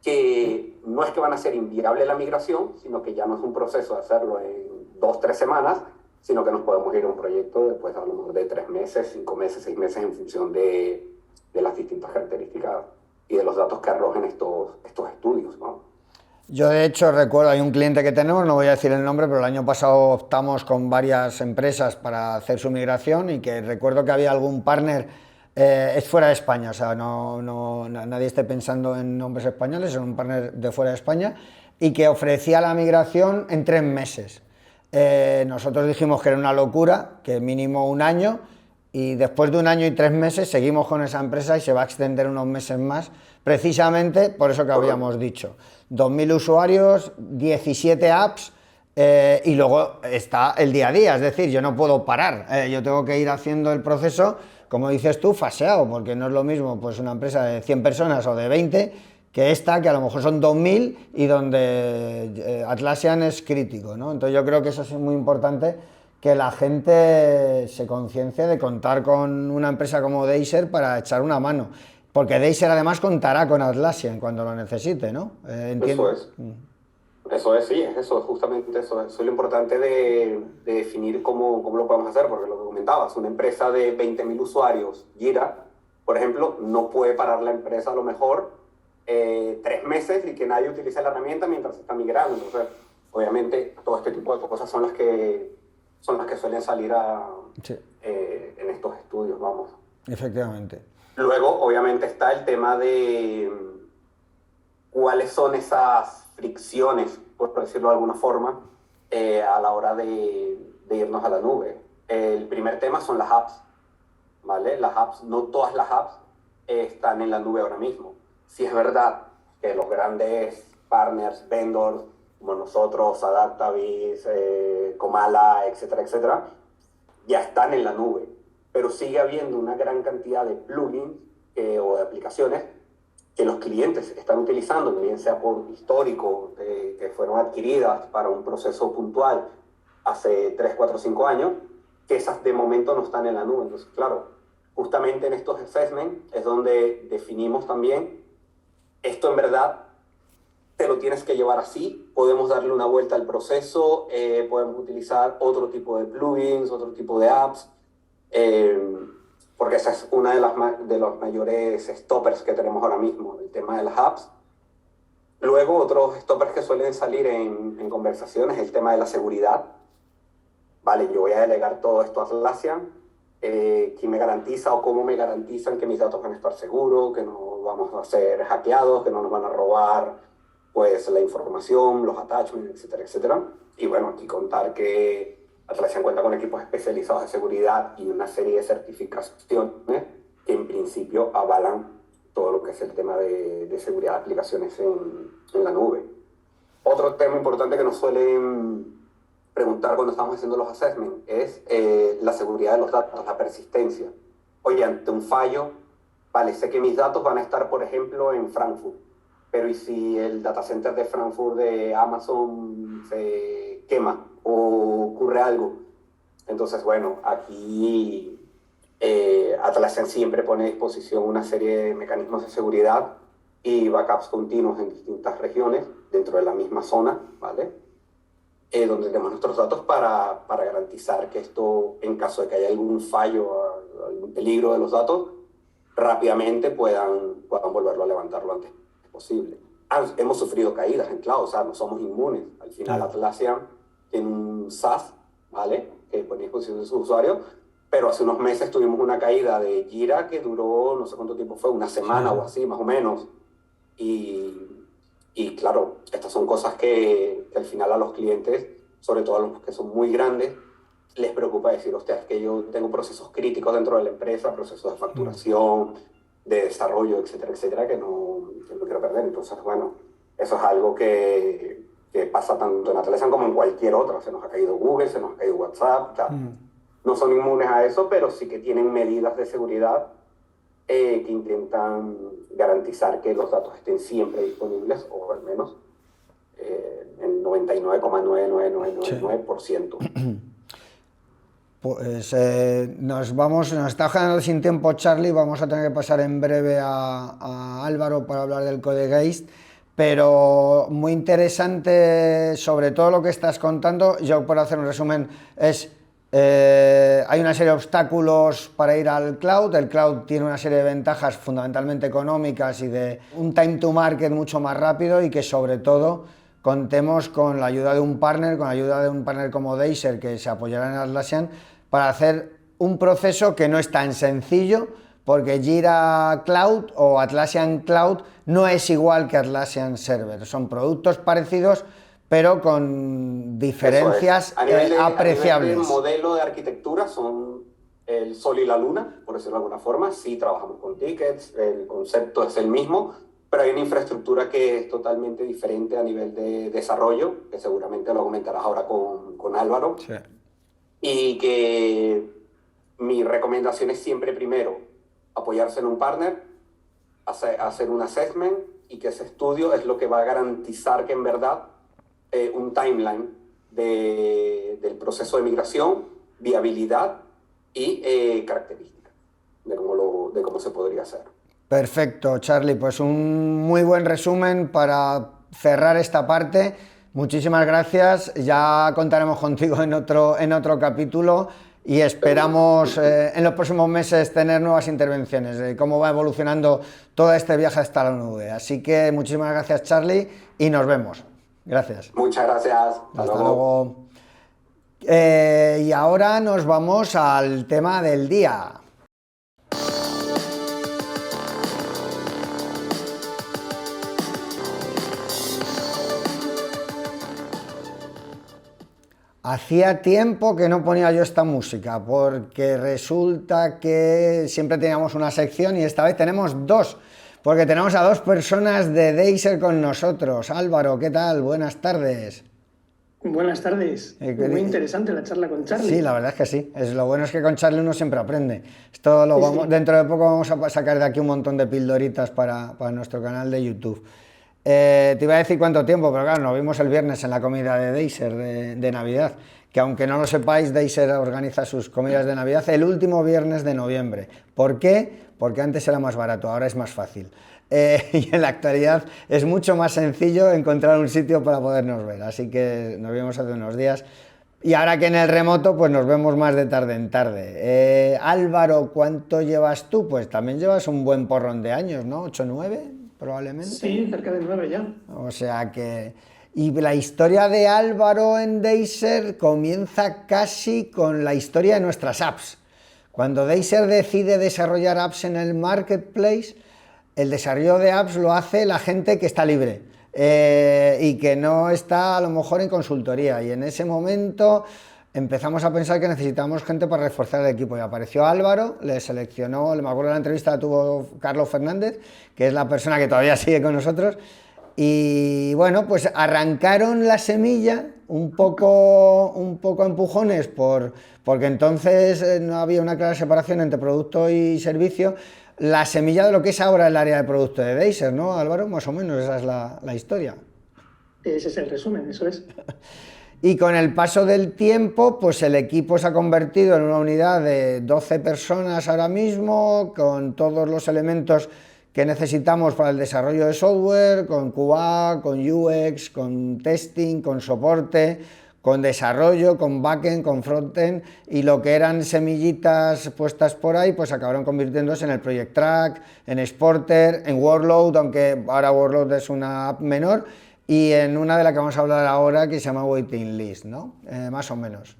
que no es que van a ser inviable la migración, sino que ya no es un proceso de hacerlo en 2-3 semanas, sino que nos podemos ir a un proyecto después a lo mejor de 3 meses, 5 meses, 6 meses, en función de las distintas características y de los datos que arrojen estos estudios, ¿no? Yo de hecho recuerdo, hay un cliente que tenemos, no voy a decir el nombre, pero el año pasado optamos con varias empresas para hacer su migración y que recuerdo que había algún partner, es fuera de España, o sea, nadie esté pensando en nombres españoles, es un partner de fuera de España y que ofrecía la migración en 3 meses. Nosotros dijimos que era una locura, que mínimo un año, y después de 1 año y 3 meses seguimos con esa empresa y se va a extender unos meses más, precisamente por eso que habíamos dicho. 2.000 usuarios, 17 apps, y luego está el día a día, es decir, yo no puedo parar, yo tengo que ir haciendo el proceso, como dices tú, faseado, porque no es lo mismo pues una empresa de 100 personas o de 20 que esta, que a lo mejor son 2.000 y donde Atlassian es crítico, ¿no? Entonces yo creo que eso es muy importante, que la gente se conciencie de contar con una empresa como Deiser para echar una mano. Porque Deiser además contará con Atlassian cuando lo necesite, ¿no? Entiendo. Eso es. Eso es, sí, es eso, justamente eso. Eso es lo importante de definir cómo lo podemos hacer, porque lo que comentabas, una empresa de 20.000 usuarios, Jira, por ejemplo, no puede parar la empresa a lo mejor 3 meses y que nadie utilice la herramienta mientras se está migrando. Entonces, obviamente, todo este tipo de cosas son las que suelen salir sí, en estos estudios, vamos. Efectivamente. Luego, obviamente, está el tema de cuáles son esas fricciones, por decirlo de alguna forma, a la hora de irnos a la nube. El primer tema son las apps, ¿vale? Las apps, no todas las apps están en la nube ahora mismo. Si es verdad que los grandes partners, vendors, como nosotros, Adaptavis, Comala, etcétera, etcétera, ya están en la nube, pero sigue habiendo una gran cantidad de plugins o de aplicaciones que los clientes están utilizando, bien sea por histórico, que fueron adquiridas para un proceso puntual hace 3, 4, 5 años, que esas de momento no están en la nube. Entonces, claro, justamente en estos assessments es donde definimos también, esto en verdad te lo tienes que llevar así, podemos darle una vuelta al proceso, podemos utilizar otro tipo de plugins, otro tipo de apps, porque esa es una de los mayores stoppers que tenemos ahora mismo, el tema de las apps. Luego, otros stoppers que suelen salir en conversaciones, el tema de la seguridad. Vale, yo voy a delegar todo esto a Atlassian, ¿quién me garantiza o cómo me garantizan que mis datos van a estar seguros, que no vamos a ser hackeados, que no nos van a robar pues la información, los attachments, etcétera, etcétera? Y bueno, aquí contar que Atlassian cuenta con equipos especializados de seguridad y una serie de certificaciones que en principio avalan todo lo que es el tema de seguridad de aplicaciones en la nube. Otro tema importante que nos suelen preguntar cuando estamos haciendo los assessments es la seguridad de los datos, la persistencia. Oye, ante un fallo, vale, sé que mis datos van a estar, por ejemplo, en Frankfurt, pero ¿y si el data center de Frankfurt de Amazon se quema o ocurre algo? Entonces, bueno, aquí Atlassian siempre pone a disposición una serie de mecanismos de seguridad y backups continuos en distintas regiones dentro de la misma zona, ¿vale? Donde tenemos nuestros datos para garantizar que esto, en caso de que haya algún fallo, algún peligro de los datos, rápidamente puedan volverlo a levantar lo antes posible. Hemos sufrido caídas en cloud, o sea, no somos inmunes. Al final Atlassian tiene un SaaS, ¿vale?, que pone a disposición de sus usuarios, pero hace unos meses tuvimos una caída de Jira que duró, no sé cuánto tiempo fue, una semana o así, más o menos. Y claro, estas son cosas que al final a los clientes, sobre todo a los que son muy grandes, les preocupa decir, hostia, es que yo tengo procesos críticos dentro de la empresa, procesos de facturación, de desarrollo, etcétera, etcétera, que no quiero perder. Entonces, bueno, eso es algo que pasa tanto en Atlassian como en cualquier otra. Se nos ha caído Google, se nos ha caído WhatsApp, ya. No son inmunes a eso, pero sí que tienen medidas de seguridad que intentan garantizar que los datos estén siempre disponibles, o al menos el 99,9999%. Pues nos está quedando sin tiempo, Charlie. Vamos a tener que pasar en breve a Álvaro para hablar del Codegeist, pero muy interesante sobre todo lo que estás contando. Yo, por hacer un resumen, hay una serie de obstáculos para ir al cloud. El cloud tiene una serie de ventajas fundamentalmente económicas y de un time to market mucho más rápido, y que sobre todo contemos con la ayuda de un partner, como Deiser, que se apoyará en Atlassian, para hacer un proceso que no es tan sencillo, porque Jira Cloud o Atlassian Cloud no es igual que Atlassian Server. Son productos parecidos, pero con diferencias apreciables. A nivel de modelo de arquitectura son el sol y la luna, por decirlo de alguna forma. Sí trabajamos con tickets, el concepto es el mismo, pero hay una infraestructura que es totalmente diferente a nivel de desarrollo, que seguramente lo comentarás ahora con Álvaro. Sí. Y que mi recomendación es siempre primero apoyarse en un partner, hacer un assessment, y que ese estudio es lo que va a garantizar que en verdad un timeline del proceso de migración, viabilidad y características de cómo se podría hacer. Perfecto, Charlie, pues un muy buen resumen para cerrar esta parte. Muchísimas gracias, ya contaremos contigo en otro capítulo, y esperamos en los próximos meses tener nuevas intervenciones de cómo va evolucionando todo este viaje hasta la nube. Así que muchísimas gracias, Charlie, y nos vemos. Gracias. Muchas gracias. Hasta luego. Y ahora nos vamos al tema del día. Hacía tiempo que no ponía yo esta música, porque resulta que siempre teníamos una sección y esta vez tenemos dos, porque tenemos a dos personas de Deiser con nosotros. Álvaro, ¿qué tal? Buenas tardes. Buenas tardes. Muy interesante la charla con Charlie. Sí, la verdad es que sí. Lo bueno es que con Charlie uno siempre aprende. Esto lo vamos, dentro de poco vamos a sacar de aquí un montón de pildoritas para nuestro canal de YouTube. Te iba a decir cuánto tiempo, pero claro, nos vimos el viernes en la comida de Deiser de Navidad, que aunque no lo sepáis, Deiser organiza sus comidas de Navidad el último viernes de noviembre. ¿Por qué? Porque antes era más barato, ahora es más fácil. Y en la actualidad es mucho más sencillo encontrar un sitio para podernos ver, así que nos vimos hace unos días. Y ahora que en el remoto, pues nos vemos más de tarde en tarde. Álvaro, ¿cuánto llevas tú? Pues también llevas un buen porrón de años, ¿no? ¿8, 9? Probablemente. Sí, cerca de 9 ya. O sea que... Y la historia de Álvaro en Deiser comienza casi con la historia de nuestras apps. Cuando Deiser decide desarrollar apps en el marketplace, el desarrollo de apps lo hace la gente que está libre y que no está a lo mejor en consultoría, y en ese momento empezamos a pensar que necesitábamos gente para reforzar el equipo, y apareció Álvaro, le seleccionó, me acuerdo de la entrevista la tuvo Carlos Fernández, que es la persona que todavía sigue con nosotros, y bueno, pues arrancaron la semilla un poco a empujones, porque entonces no había una clara separación entre producto y servicio, la semilla de lo que es ahora el área de producto de Deiser, ¿no, Álvaro? Más o menos esa es la historia. Ese es el resumen, eso es. Y con el paso del tiempo, pues el equipo se ha convertido en una unidad de 12 personas ahora mismo, con todos los elementos que necesitamos para el desarrollo de software, con QA, con UX, con testing, con soporte, con desarrollo, con backend, con frontend, y lo que eran semillitas puestas por ahí, pues acabaron convirtiéndose en el Project Track, en Exporter, en Workload, aunque ahora Workload es una app menor, y en una de la que vamos a hablar ahora que se llama Waiting List, ¿no? Más o menos.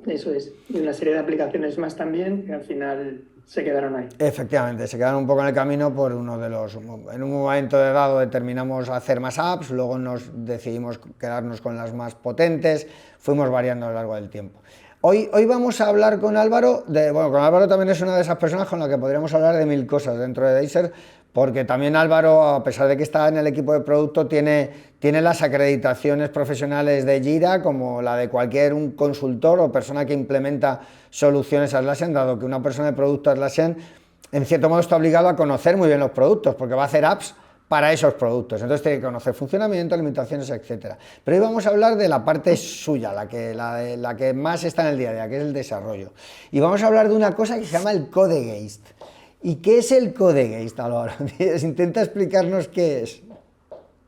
Eso es, y una serie de aplicaciones más también, que al final se quedaron ahí. Efectivamente, se quedaron un poco en el camino por uno de los... En un momento dado determinamos hacer más apps, luego nos decidimos quedarnos con las más potentes, fuimos variando a lo largo del tiempo. Hoy vamos a hablar con Álvaro, con Álvaro también es una de esas personas con la que podríamos hablar de mil cosas dentro de Deiser, porque también Álvaro, a pesar de que está en el equipo de producto, tiene las acreditaciones profesionales de Jira, como la de cualquier un consultor o persona que implementa soluciones Atlassian, dado que una persona de producto Atlassian, en cierto modo, está obligado a conocer muy bien los productos, porque va a hacer apps para esos productos, entonces tiene que conocer funcionamiento, limitaciones, etcétera. Pero hoy vamos a hablar de la parte suya, la que más está en el día a día, que es el desarrollo. Y vamos a hablar de una cosa que se llama el Codegeist. ¿Y qué es el Codegeist, Álvaro? Intenta explicarnos qué es.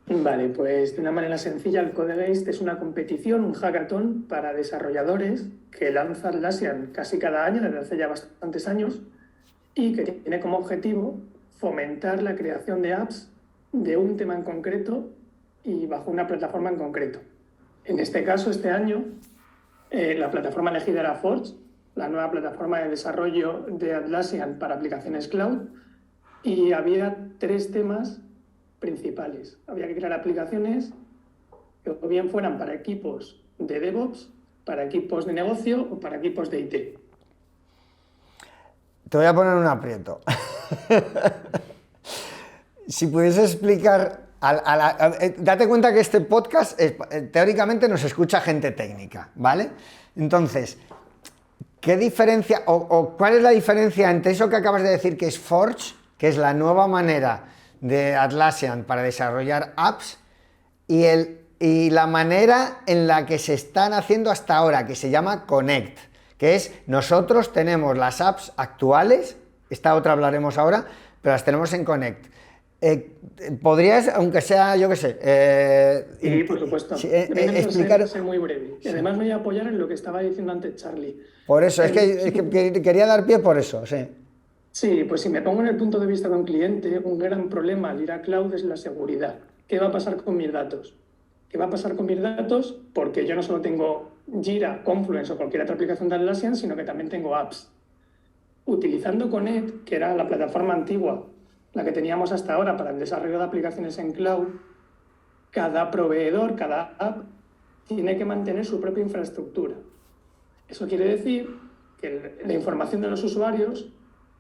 Vale, pues de una manera sencilla, el Codegate es una competición, un hackathon para desarrolladores que lanza Atlassian casi cada año, desde hace ya bastantes años, y que tiene como objetivo fomentar la creación de apps de un tema en concreto y bajo una plataforma en concreto. En este caso, este año, la plataforma elegida era Forge, la nueva plataforma de desarrollo de Atlassian para aplicaciones cloud, y había 3 temas principales. Había que crear aplicaciones que o bien fueran para equipos de DevOps, para equipos de negocio o para equipos de IT. Te voy a poner un aprieto. Si pudiese explicar, date cuenta que este podcast teóricamente nos escucha gente técnica, ¿vale? Entonces, ¿qué diferencia o cuál es la diferencia entre eso que acabas de decir que es Forge, que es la nueva manera de Atlassian para desarrollar apps, y la manera en la que se están haciendo hasta ahora, que se llama Connect, que es nosotros tenemos las apps actuales, esta otra hablaremos ahora, pero las tenemos en Connect. ¿Podrías, aunque sea, yo qué sé... Sí, por supuesto. Explicar... Ser muy breve. Y además me voy a apoyar en lo que estaba diciendo antes Charlie. Por eso, es que quería dar pie por eso, sí. Sí, pues si me pongo en el punto de vista de un cliente, un gran problema al ir a cloud es la seguridad. ¿Qué va a pasar con mis datos? ¿Qué va a pasar con mis datos? Porque yo no solo tengo Jira, Confluence o cualquier otra aplicación de Atlassian, sino que también tengo apps. Utilizando Connect, que era la plataforma antigua, la que teníamos hasta ahora para el desarrollo de aplicaciones en cloud, cada proveedor, cada app, tiene que mantener su propia infraestructura. Eso quiere decir que la información de los usuarios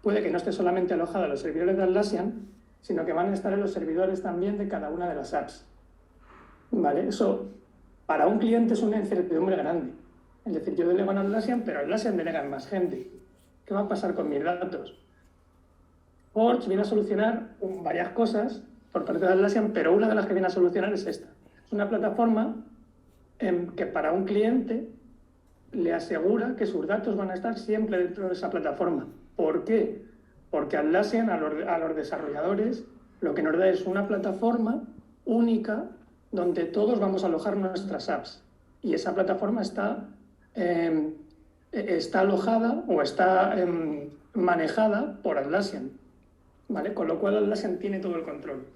puede que no esté solamente alojada en los servidores de Atlassian, sino que van a estar en los servidores también de cada una de las apps. ¿Vale? Eso para un cliente es una incertidumbre grande. Es decir, yo delego en Atlassian, pero Atlassian delega en más gente. ¿Qué va a pasar con mis datos? Forge viene a solucionar varias cosas por parte de Atlassian, pero una de las que viene a solucionar es esta. Es una plataforma que para un cliente le asegura que sus datos van a estar siempre dentro de esa plataforma. ¿Por qué? Porque Atlassian a los desarrolladores lo que nos da es una plataforma única donde todos vamos a alojar nuestras apps. Y esa plataforma está alojada o está manejada por Atlassian, ¿vale? Con lo cual Atlassian tiene todo el control.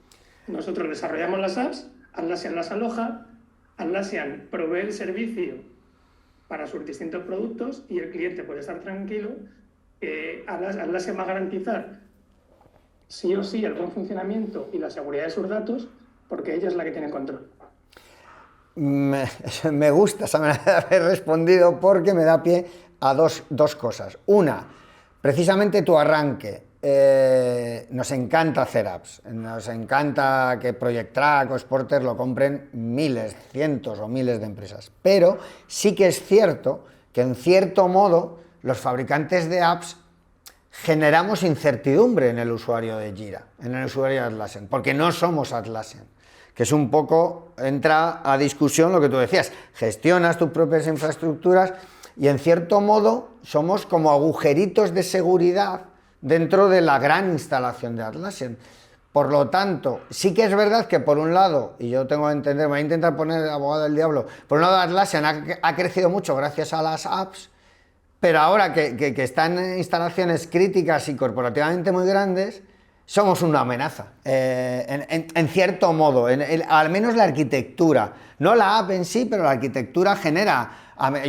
Nosotros desarrollamos las apps, Atlassian las aloja, Atlassian provee el servicio para sus distintos productos y el cliente puede estar tranquilo. Atlassian va a garantizar sí o sí el buen funcionamiento y la seguridad de sus datos porque ella es la que tiene control. Me gusta esa manera de haber respondido porque me da pie a dos cosas. Una, precisamente tu arranque. Nos encanta hacer apps, nos encanta que Project Track o Sporter lo compren miles, cientos o miles de empresas, pero sí que es cierto que en cierto modo los fabricantes de apps generamos incertidumbre en el usuario de Jira, en el usuario de Atlassian, porque no somos Atlassian, que es un poco, entra a discusión lo que tú decías, gestionas tus propias infraestructuras y en cierto modo somos como agujeritos de seguridad dentro de la gran instalación de Atlassian. Por lo tanto, sí que es verdad que por un lado, y yo tengo que entender, me voy a intentar poner abogado del diablo, por un lado Atlassian ha crecido mucho gracias a las apps, pero ahora que están en instalaciones críticas y corporativamente muy grandes, somos una amenaza, en cierto modo, al menos la arquitectura, no la app en sí, pero la arquitectura genera,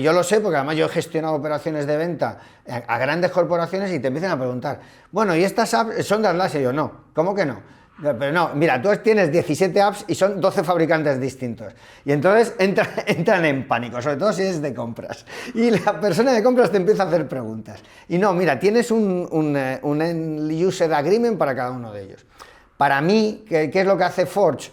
yo lo sé porque además yo he gestionado operaciones de venta a grandes corporaciones y te empiezan a preguntar, bueno, ¿y estas apps son de Atlassian? Y yo, no, ¿cómo que no? Pero no, mira, tú tienes 17 apps y son 12 fabricantes distintos. Y entonces entran en pánico, sobre todo si es de compras. Y la persona de compras te empieza a hacer preguntas. Y no, mira, tienes un end user agreement para cada uno de ellos. Para mí, ¿qué es lo que hace Forge?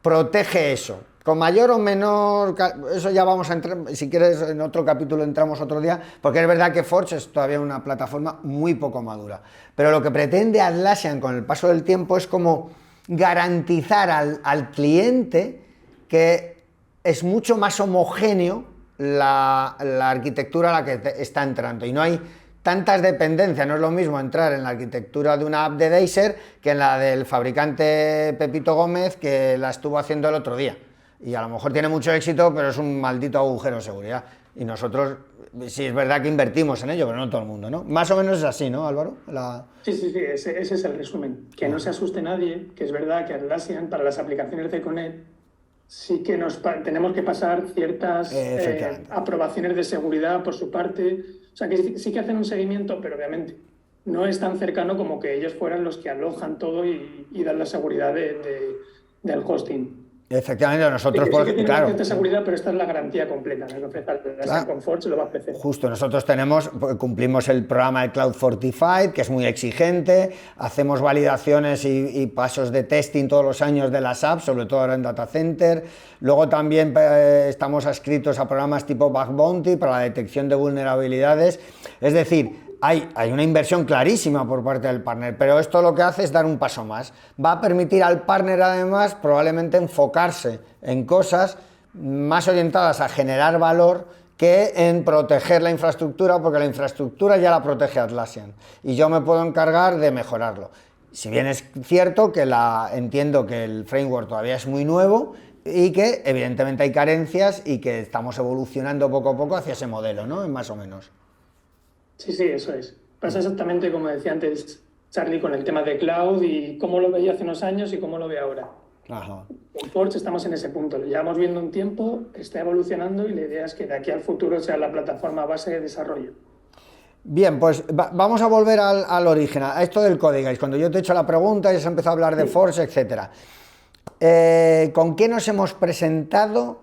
Protege eso. Con mayor o menor, eso ya vamos a entrar, si quieres en otro capítulo entramos otro día, porque es verdad que Forge es todavía una plataforma muy poco madura. Pero lo que pretende Atlassian con el paso del tiempo es como garantizar al cliente que es mucho más homogéneo la arquitectura a la que está entrando y no hay tantas dependencias. No es lo mismo entrar en la arquitectura de una app de Deiser que en la del fabricante Pepito Gómez, que la estuvo haciendo el otro día. Y a lo mejor tiene mucho éxito, pero es un maldito agujero de seguridad. Y nosotros, sí es verdad que invertimos en ello, pero no todo el mundo, ¿no? Más o menos es así, ¿no, Álvaro? Sí, ese es el resumen. Que no se asuste nadie, que es verdad que Atlassian, para las aplicaciones de Connect, sí que tenemos que pasar ciertas aprobaciones de seguridad por su parte. O sea, que sí que hacen un seguimiento, pero obviamente no es tan cercano como que ellos fueran los que alojan todo y dan la seguridad del hosting. Efectivamente, nosotros, sí que tiene cierta seguridad, pero esta es la garantía completa, ¿no? Que ofrece Confort, se lo va a ofrecer. Justo, nosotros cumplimos el programa de Cloud Fortified, que es muy exigente, hacemos validaciones y pasos de testing todos los años de las apps, sobre todo ahora en Data Center. Luego también estamos adscritos a programas tipo Bug Bounty para la detección de vulnerabilidades. Es decir, hay una inversión clarísima por parte del partner, pero esto lo que hace es dar un paso más. Va a permitir al partner, además, probablemente enfocarse en cosas más orientadas a generar valor que en proteger la infraestructura, porque la infraestructura ya la protege Atlassian y yo me puedo encargar de mejorarlo. Si bien es cierto que entiendo que el framework todavía es muy nuevo y que evidentemente hay carencias y que estamos evolucionando poco a poco hacia ese modelo, ¿no? Más o menos. Sí, eso es. Pasa exactamente como decía antes Charlie con el tema de cloud y cómo lo veía hace unos años y cómo lo ve ahora. Ajá. En Forge estamos en ese punto, lo llevamos viendo un tiempo, está evolucionando y la idea es que de aquí al futuro sea la plataforma base de desarrollo. Bien, pues vamos a volver al origen, a esto del Code. Cuando yo te he hecho la pregunta y se empezó a hablar de Forge, etc. ¿Con qué nos hemos presentado?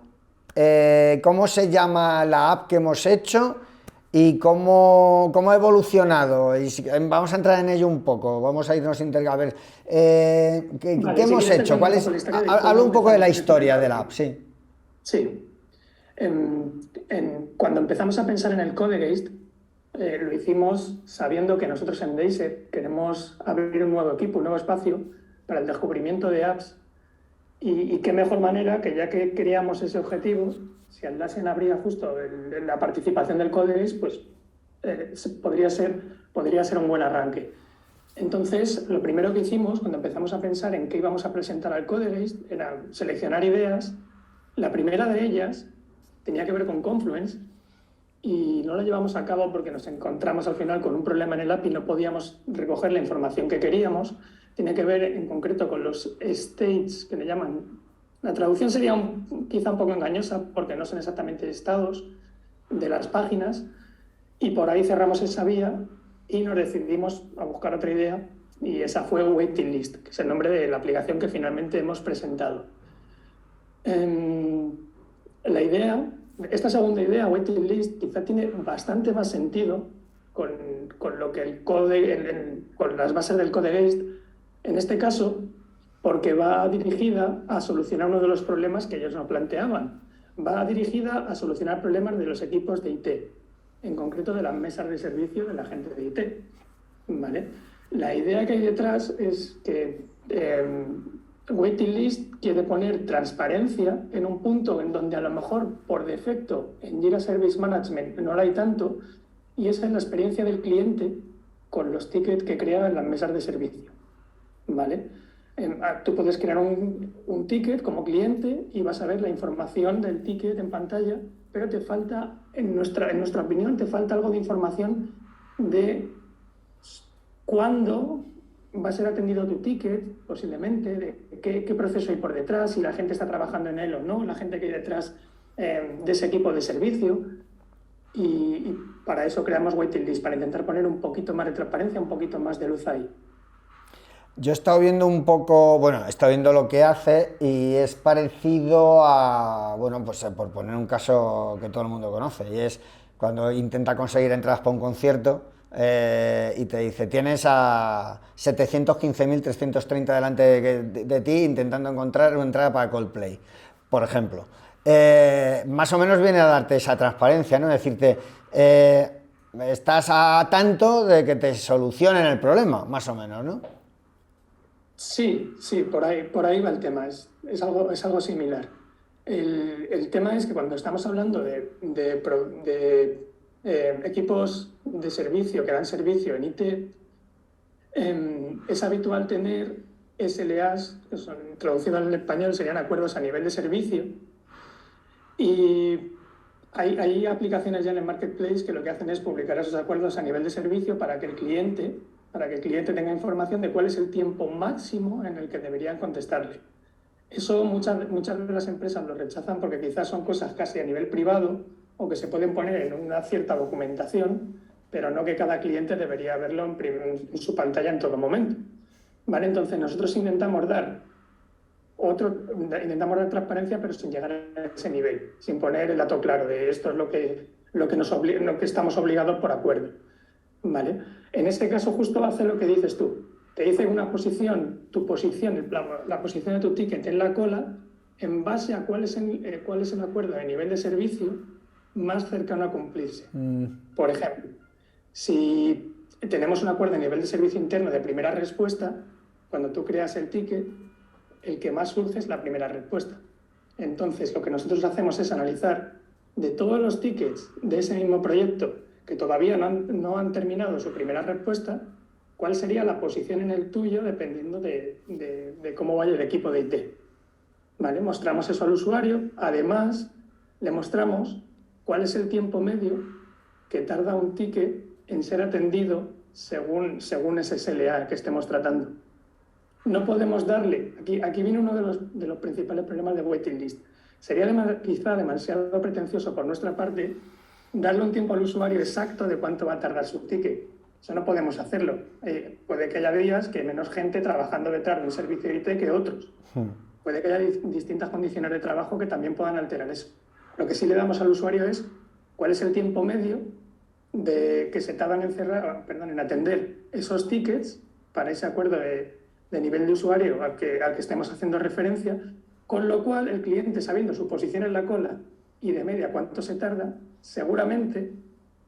¿Cómo se llama la app que hemos hecho? ¿Y cómo ha evolucionado? Y vamos a entrar en ello un poco, vamos a irnos a ver ¿qué hemos hecho? Habla un poco de la historia de la app, sí. Sí. Cuando empezamos a pensar en el Codegeist, lo hicimos sabiendo que nosotros en Deiser queremos abrir un nuevo equipo, un nuevo espacio para el descubrimiento de apps. Y qué mejor manera que ya que queríamos ese objetivo, si Atlassian abría justo la participación del Codegeist, pues podría ser un buen arranque. Entonces, lo primero que hicimos cuando empezamos a pensar en qué íbamos a presentar al Codegeist era seleccionar ideas. La primera de ellas tenía que ver con Confluence y no la llevamos a cabo porque nos encontramos al final con un problema en el API y no podíamos recoger la información que queríamos. Tiene que ver en concreto con los states, que le llaman. La traducción sería quizá un poco engañosa porque no son exactamente estados de las páginas y por ahí cerramos esa vía y nos decidimos a buscar otra idea y esa fue Waiting List, que es el nombre de la aplicación que finalmente hemos presentado. Esta segunda idea, Waiting List, quizá tiene bastante más sentido con lo que con las bases del Codegeist. En este caso, porque va dirigida a solucionar uno de los problemas que ellos nos planteaban. Va dirigida a solucionar problemas de los equipos de IT, en concreto de las mesas de servicio de la gente de IT. ¿Vale? La idea que hay detrás es que Waiting List quiere poner transparencia en un punto en donde a lo mejor por defecto en Jira Service Management no la hay tanto, y esa es la experiencia del cliente con los tickets que crea en las mesas de servicio. ¿Vale? Tú puedes crear un ticket como cliente y vas a ver la información del ticket en pantalla, pero te falta, en nuestra opinión, te falta algo de información de cuándo va a ser atendido tu ticket, posiblemente, de qué proceso hay por detrás, si la gente está trabajando en él o no, la gente que hay detrás de ese equipo de servicio. Y para eso creamos Waiting List, para intentar poner un poquito más de transparencia, un poquito más de luz ahí. Yo he estado viendo un poco, he estado viendo lo que hace y es parecido a, pues por poner un caso que todo el mundo conoce, y es cuando intenta conseguir entradas para un concierto y te dice, tienes a 715.330 delante de ti intentando encontrar una entrada para Coldplay, por ejemplo. Más o menos viene a darte esa transparencia, ¿no? Decirte, estás a tanto de que te solucionen el problema, más o menos, ¿no? Sí, por ahí va el tema, es algo similar. El tema es que cuando estamos hablando de equipos de servicio que dan servicio en IT, es habitual tener SLAs, que son, traducido al español serían acuerdos a nivel de servicio, y hay aplicaciones ya en el marketplace que lo que hacen es publicar esos acuerdos a nivel de servicio para que el cliente tenga información de cuál es el tiempo máximo en el que deberían contestarle. Eso muchas de las empresas lo rechazan porque quizás son cosas casi a nivel privado o que se pueden poner en una cierta documentación, pero no que cada cliente debería verlo en su pantalla en todo momento. ¿Vale? Entonces nosotros intentamos dar transparencia, pero sin llegar a ese nivel, sin poner el dato claro de esto es lo que estamos obligados por acuerdo. ¿Vale? En este caso justo hace lo que dices tú. Te dice una posición, tu posición, la posición de tu ticket en la cola, en base a cuál es el acuerdo de nivel de servicio más cercano a cumplirse. Por ejemplo, si tenemos un acuerdo de nivel de servicio interno de primera respuesta, cuando tú creas el ticket, el que más surge es la primera respuesta. Entonces, lo que nosotros hacemos es analizar de todos los tickets de ese mismo proyecto que todavía no han terminado su primera respuesta, cuál sería la posición en el tuyo dependiendo de cómo vaya el equipo de IT. ¿Vale? Mostramos eso al usuario. Además, le mostramos cuál es el tiempo medio que tarda un ticket en ser atendido según ese SLA que estemos tratando. No podemos darle... Aquí viene uno de los principales problemas de waiting list. Sería quizá demasiado pretencioso por nuestra parte darle un tiempo al usuario exacto de cuánto va a tardar su ticket. Eso no podemos hacerlo. Puede que haya días que hay menos gente trabajando detrás de un servicio de IT que otros. Puede que haya distintas condiciones de trabajo que también puedan alterar eso. Lo que sí le damos al usuario es cuál es el tiempo medio que se tardan en atender esos tickets para ese acuerdo de nivel de usuario al que estemos haciendo referencia, con lo cual el cliente, sabiendo su posición en la cola y de media cuánto se tarda, seguramente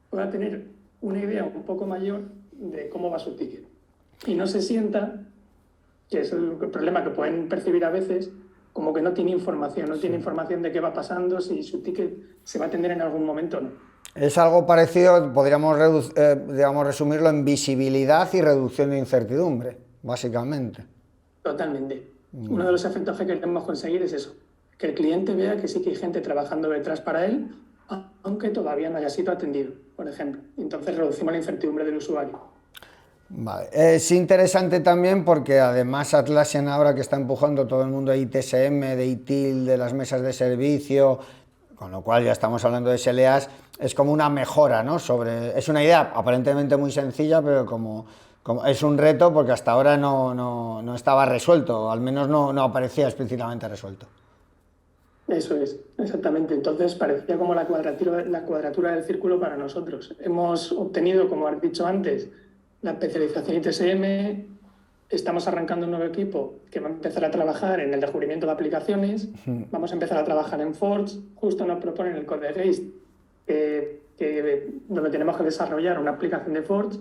pueda tener una idea un poco mayor de cómo va su ticket. Y no se sienta, que es el problema que pueden percibir a veces, como que no tiene información, tiene información de qué va pasando, si su ticket se va a atender en algún momento o no. Es algo parecido, podríamos resumirlo en visibilidad y reducción de incertidumbre, básicamente. Totalmente. Uno de los efectos que queremos conseguir es eso, que el cliente vea que sí que hay gente trabajando detrás para él, aunque todavía no haya sido atendido, por ejemplo. Entonces reducimos la incertidumbre del usuario. Vale. Es interesante también porque además Atlassian ahora que está empujando todo el mundo de ITSM, de ITIL, de las mesas de servicio, con lo cual ya estamos hablando de SLAs, es como una mejora, ¿no? Es una idea aparentemente muy sencilla, pero como es un reto porque hasta ahora no estaba resuelto, al menos no aparecía explícitamente resuelto. Eso es, exactamente. Entonces parecía como la cuadratura del círculo para nosotros. Hemos obtenido, como has dicho antes, la especialización ITSM, estamos arrancando un nuevo equipo que va a empezar a trabajar en el descubrimiento de aplicaciones, vamos a empezar a trabajar en Forge, justo nos proponen el Code Base, donde tenemos que desarrollar una aplicación de Forge,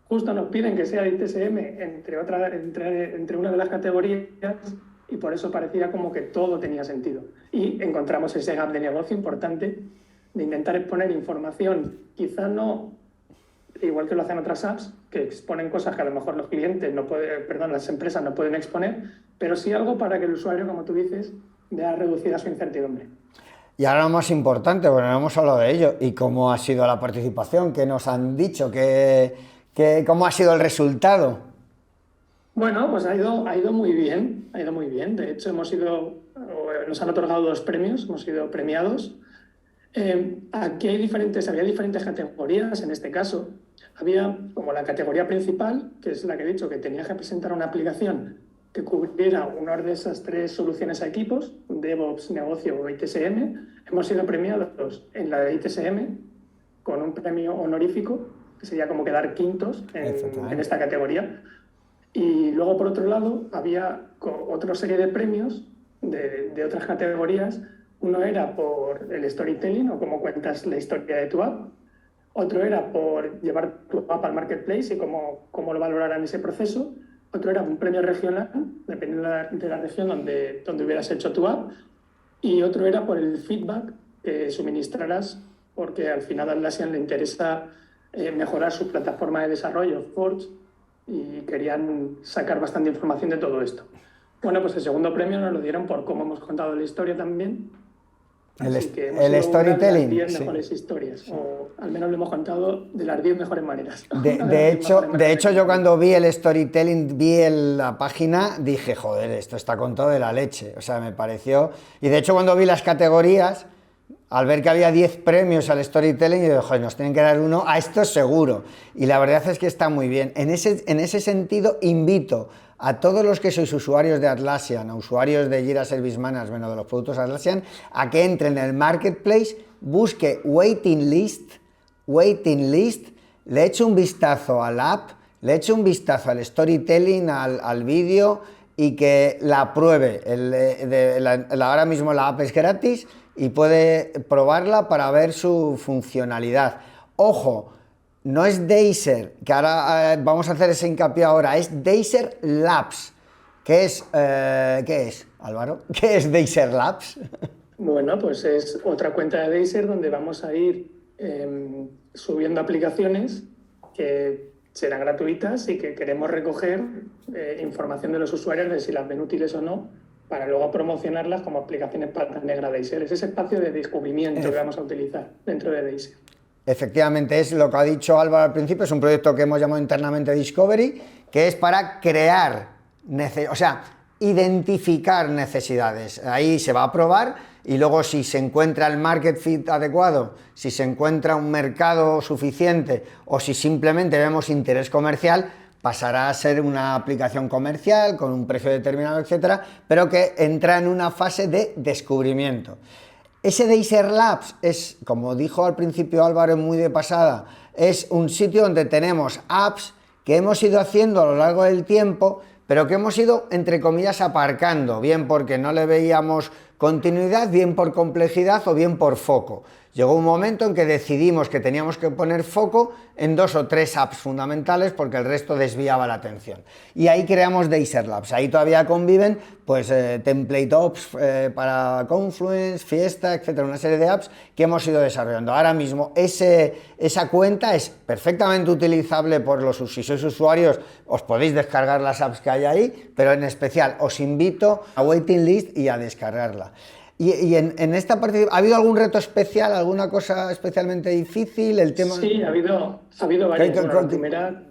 justo nos piden que sea de ITSM entre una de las categorías, y por eso parecía como que todo tenía sentido. Y encontramos ese gap de negocio importante de intentar exponer información, quizá no igual que lo hacen otras apps, que exponen cosas que a lo mejor las empresas no pueden exponer, pero sí algo para que el usuario, como tú dices, vea reducida su incertidumbre. Y ahora lo más importante, bueno, no hemos hablado de ello, y cómo ha sido la participación, qué nos han dicho, cómo ha sido el resultado. Bueno, pues ha ido muy bien, De hecho, nos han otorgado 2 premios, hemos sido premiados. Aquí había diferentes categorías en este caso. Había como la categoría principal, que es la que he dicho, que tenía que presentar una aplicación que cubriera una de esas 3 soluciones a equipos, DevOps, negocio o ITSM. Hemos sido premiados en la de ITSM con un premio honorífico, que sería como quedar quintos en esta categoría. Y luego, por otro lado, había otra serie de premios de otras categorías. Uno era por el storytelling, o cómo cuentas la historia de tu app. Otro era por llevar tu app al marketplace y cómo lo valorarán ese proceso. Otro era un premio regional, dependiendo de la región donde hubieras hecho tu app. Y otro era por el feedback que suministraras porque al final a Atlassian le interesa mejorar su plataforma de desarrollo, Forge, y querían sacar bastante información de todo esto. Bueno, pues el segundo premio nos lo dieron por cómo hemos contado la historia también. Así que hemos el sido una de las storytelling, 10 sí. mejores historias, o al menos lo hemos contado de las 10 mejores maneras. De hecho, yo cuando vi el storytelling, la página, dije, joder, esto está con todo de la leche. O sea, me pareció... Y de hecho, cuando vi las categorías, al ver que había 10 premios al storytelling, yo dije, joder, nos tienen que dar uno a esto seguro. Y la verdad es que está muy bien. En ese sentido, invito a todos los que sois usuarios de Atlassian, a usuarios de Jira Service Management o de los productos Atlassian, a que entren en el Marketplace, busque Waiting List, le eche un vistazo al app, le eche un vistazo al storytelling, al vídeo, y que la pruebe. Ahora mismo la app es gratis y puede probarla para ver su funcionalidad. Ojo, no es Deiser, que ahora vamos a hacer ese hincapié ahora, es Deiser Labs. ¿Qué es, Álvaro? ¿Qué es Deiser Labs? Bueno, pues es otra cuenta de Deiser donde vamos a ir subiendo aplicaciones que serán gratuitas y que queremos recoger información de los usuarios de si las ven útiles o no, para luego promocionarlas como aplicaciones pata negra Deiser. Es ese espacio de descubrimiento que vamos a utilizar dentro de Deiser. Efectivamente, es lo que ha dicho Álvaro al principio, es un proyecto que hemos llamado internamente Discovery, que es para crear, identificar necesidades. Ahí se va a probar y luego si se encuentra el market fit adecuado, si se encuentra un mercado suficiente o si simplemente vemos interés comercial, pasará a ser una aplicación comercial con un precio determinado, etcétera, pero que entra en una fase de descubrimiento. Ese Deiser Labs es, como dijo al principio Álvaro muy de pasada, es un sitio donde tenemos apps que hemos ido haciendo a lo largo del tiempo, pero que hemos ido, entre comillas, aparcando, bien porque no le veíamos continuidad, bien por complejidad o bien por foco. Llegó un momento en que decidimos que teníamos que poner foco en 2 o 3 apps fundamentales porque el resto desviaba la atención. Y ahí creamos Deiser Labs. Ahí todavía conviven pues Template Ops para Confluence, Fiesta, etcétera, una serie de apps que hemos ido desarrollando. Ahora mismo esa cuenta es perfectamente utilizable si sois usuarios, os podéis descargar las apps que hay ahí, pero en especial os invito a Waiting List y a descargarla. Y en esta parte, ¿ha habido algún reto especial, alguna cosa especialmente difícil? El tema... Sí, ha habido varias. Bueno, la primera,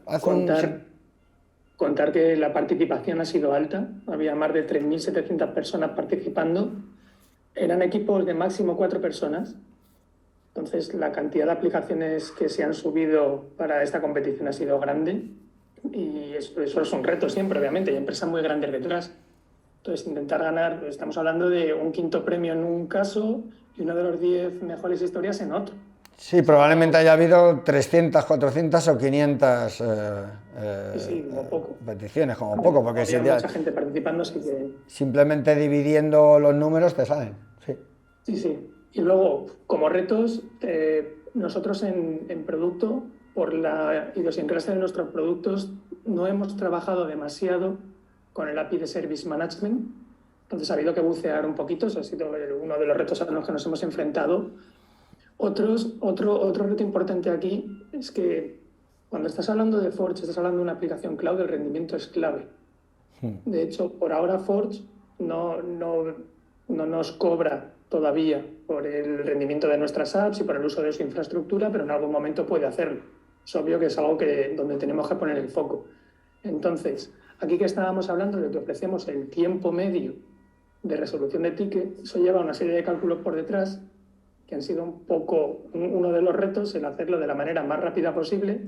contar que la participación ha sido alta. Había más de 3.700 personas participando. Eran equipos de máximo 4 personas. Entonces, la cantidad de aplicaciones que se han subido para esta competición ha sido grande. Y eso es un reto siempre, obviamente. Hay empresas muy grandes detrás. Entonces, intentar ganar, estamos hablando de un 5.º premio en un caso y uno de los 10 mejores historias en otro. Sí, probablemente haya habido 300, 400 o 500 sí, como poco. peticiones, como poco, porque había mucha gente participando, así que... Simplemente dividiendo los números te salen, sí. Sí. Y luego, como retos, nosotros en producto, por la idiosincrasia de nuestros productos, no hemos trabajado demasiado con el API de Service Management, entonces ha habido que bucear un poquito, eso ha sido uno de los retos a los que nos hemos enfrentado. Otro reto importante aquí es que cuando estás hablando de Forge, estás hablando de una aplicación cloud, el rendimiento es clave. De hecho, por ahora Forge no nos cobra todavía por el rendimiento de nuestras apps y por el uso de su infraestructura, pero en algún momento puede hacerlo. Es obvio que es algo donde tenemos que poner el foco. Entonces, aquí que estábamos hablando de que ofrecemos el tiempo medio de resolución de ticket, eso lleva una serie de cálculos por detrás que han sido un poco uno de los retos, el hacerlo de la manera más rápida posible,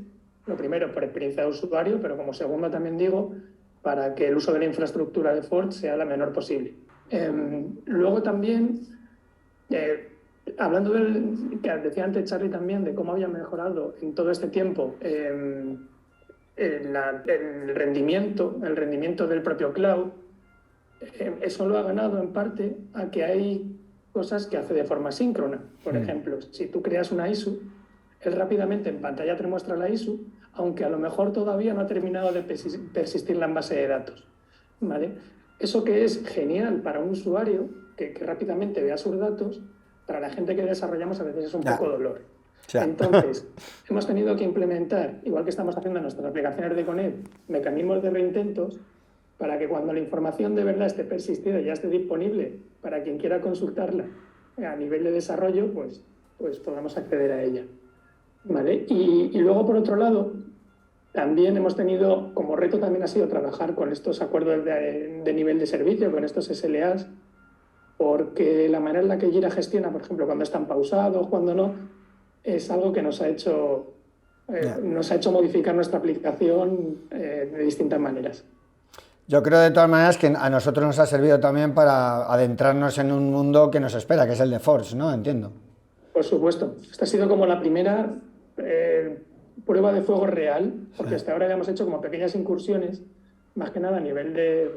lo primero por experiencia de usuario, pero como segundo también digo, para que el uso de la infraestructura de Forge sea la menor posible. Luego también, hablando que decía antes Charlie también, de cómo había mejorado en todo este tiempo el rendimiento del propio cloud, eso lo ha ganado en parte a que hay cosas que hace de forma síncrona. Por ejemplo, si tú creas una ISU, él rápidamente en pantalla te muestra la ISU, aunque a lo mejor todavía no ha terminado de persistirla en base de datos, ¿vale? Eso que es genial para un usuario que rápidamente vea sus datos, para la gente que desarrollamos a veces es un poco dolor. Ya. Entonces, hemos tenido que implementar, igual que estamos haciendo en nuestras aplicaciones de Connect, mecanismos de reintentos para que cuando la información de verdad esté persistida y ya esté disponible para quien quiera consultarla a nivel de desarrollo, pues podamos acceder a ella. ¿Vale? Y luego, por otro lado, también hemos tenido, como reto también ha sido trabajar con estos acuerdos de nivel de servicio, con estos SLAs, porque la manera en la que Jira gestiona, por ejemplo, cuando están pausados, cuando no, es algo que nos ha hecho modificar nuestra aplicación de distintas maneras. Yo creo de todas maneras que a nosotros nos ha servido también para adentrarnos en un mundo que nos espera, que es el de Forge, ¿no? Entiendo. Por supuesto. Esta ha sido como la primera prueba de fuego real, porque hasta ahora habíamos hecho como pequeñas incursiones, más que nada a nivel de,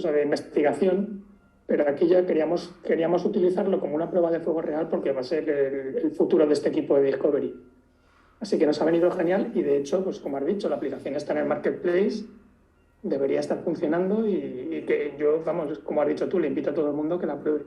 de investigación, pero aquí ya queríamos utilizarlo como una prueba de fuego real porque va a ser el futuro de este equipo de Discovery. Así que nos ha venido genial y de hecho, pues como has dicho, la aplicación está en el Marketplace, debería estar funcionando y que yo, vamos, como has dicho tú, le invito a todo el mundo que la pruebe.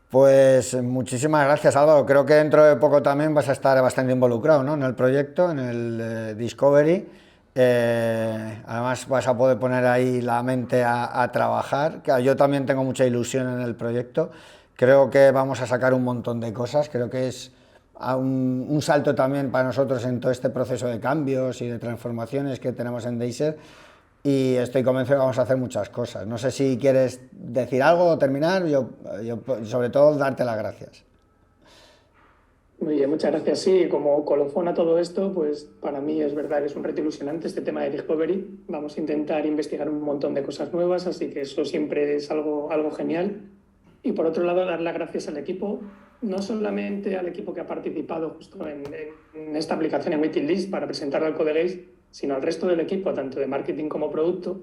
Pues muchísimas gracias, Álvaro. Creo que dentro de poco también vas a estar bastante involucrado, ¿no? En el proyecto, en el Discovery. Además vas a poder poner ahí la mente a trabajar. Yo también tengo mucha ilusión en el proyecto. Creo que vamos a sacar un montón de cosas. Creo que es un salto también para nosotros en todo este proceso de cambios y de transformaciones que tenemos en Deiser. Y estoy convencido que vamos a hacer muchas cosas. No sé si quieres decir algo o terminar. Yo sobre todo darte las gracias. Muy bien, muchas gracias. Sí, como colofón a todo esto, pues para mí es verdad que es un reto ilusionante este tema de Discovery. Vamos a intentar investigar un montón de cosas nuevas, así que eso siempre es algo genial. Y por otro lado, dar las gracias al equipo, no solamente al equipo que ha participado justo en esta aplicación en Waiting List para presentarla al Codegaze, sino al resto del equipo, tanto de marketing como producto,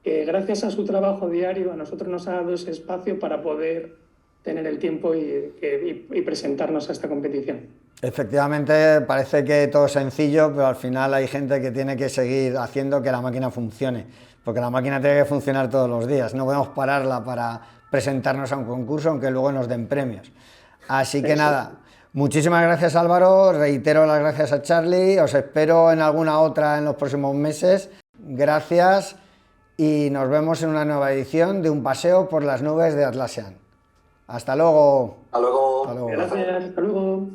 que gracias a su trabajo diario a nosotros nos ha dado ese espacio para poder tener el tiempo y presentarnos a esta competición. Efectivamente, parece que todo es sencillo, pero al final hay gente que tiene que seguir haciendo que la máquina funcione, porque la máquina tiene que funcionar todos los días, no podemos pararla para presentarnos a un concurso, aunque luego nos den premios. Así que nada, muchísimas gracias, Álvaro, reitero las gracias a Charlie, os espero en alguna otra en los próximos meses, gracias y nos vemos en una nueva edición de Un paseo por las nubes de Atlassian. Hasta luego. Hasta luego. Hasta luego. Gracias, hasta luego.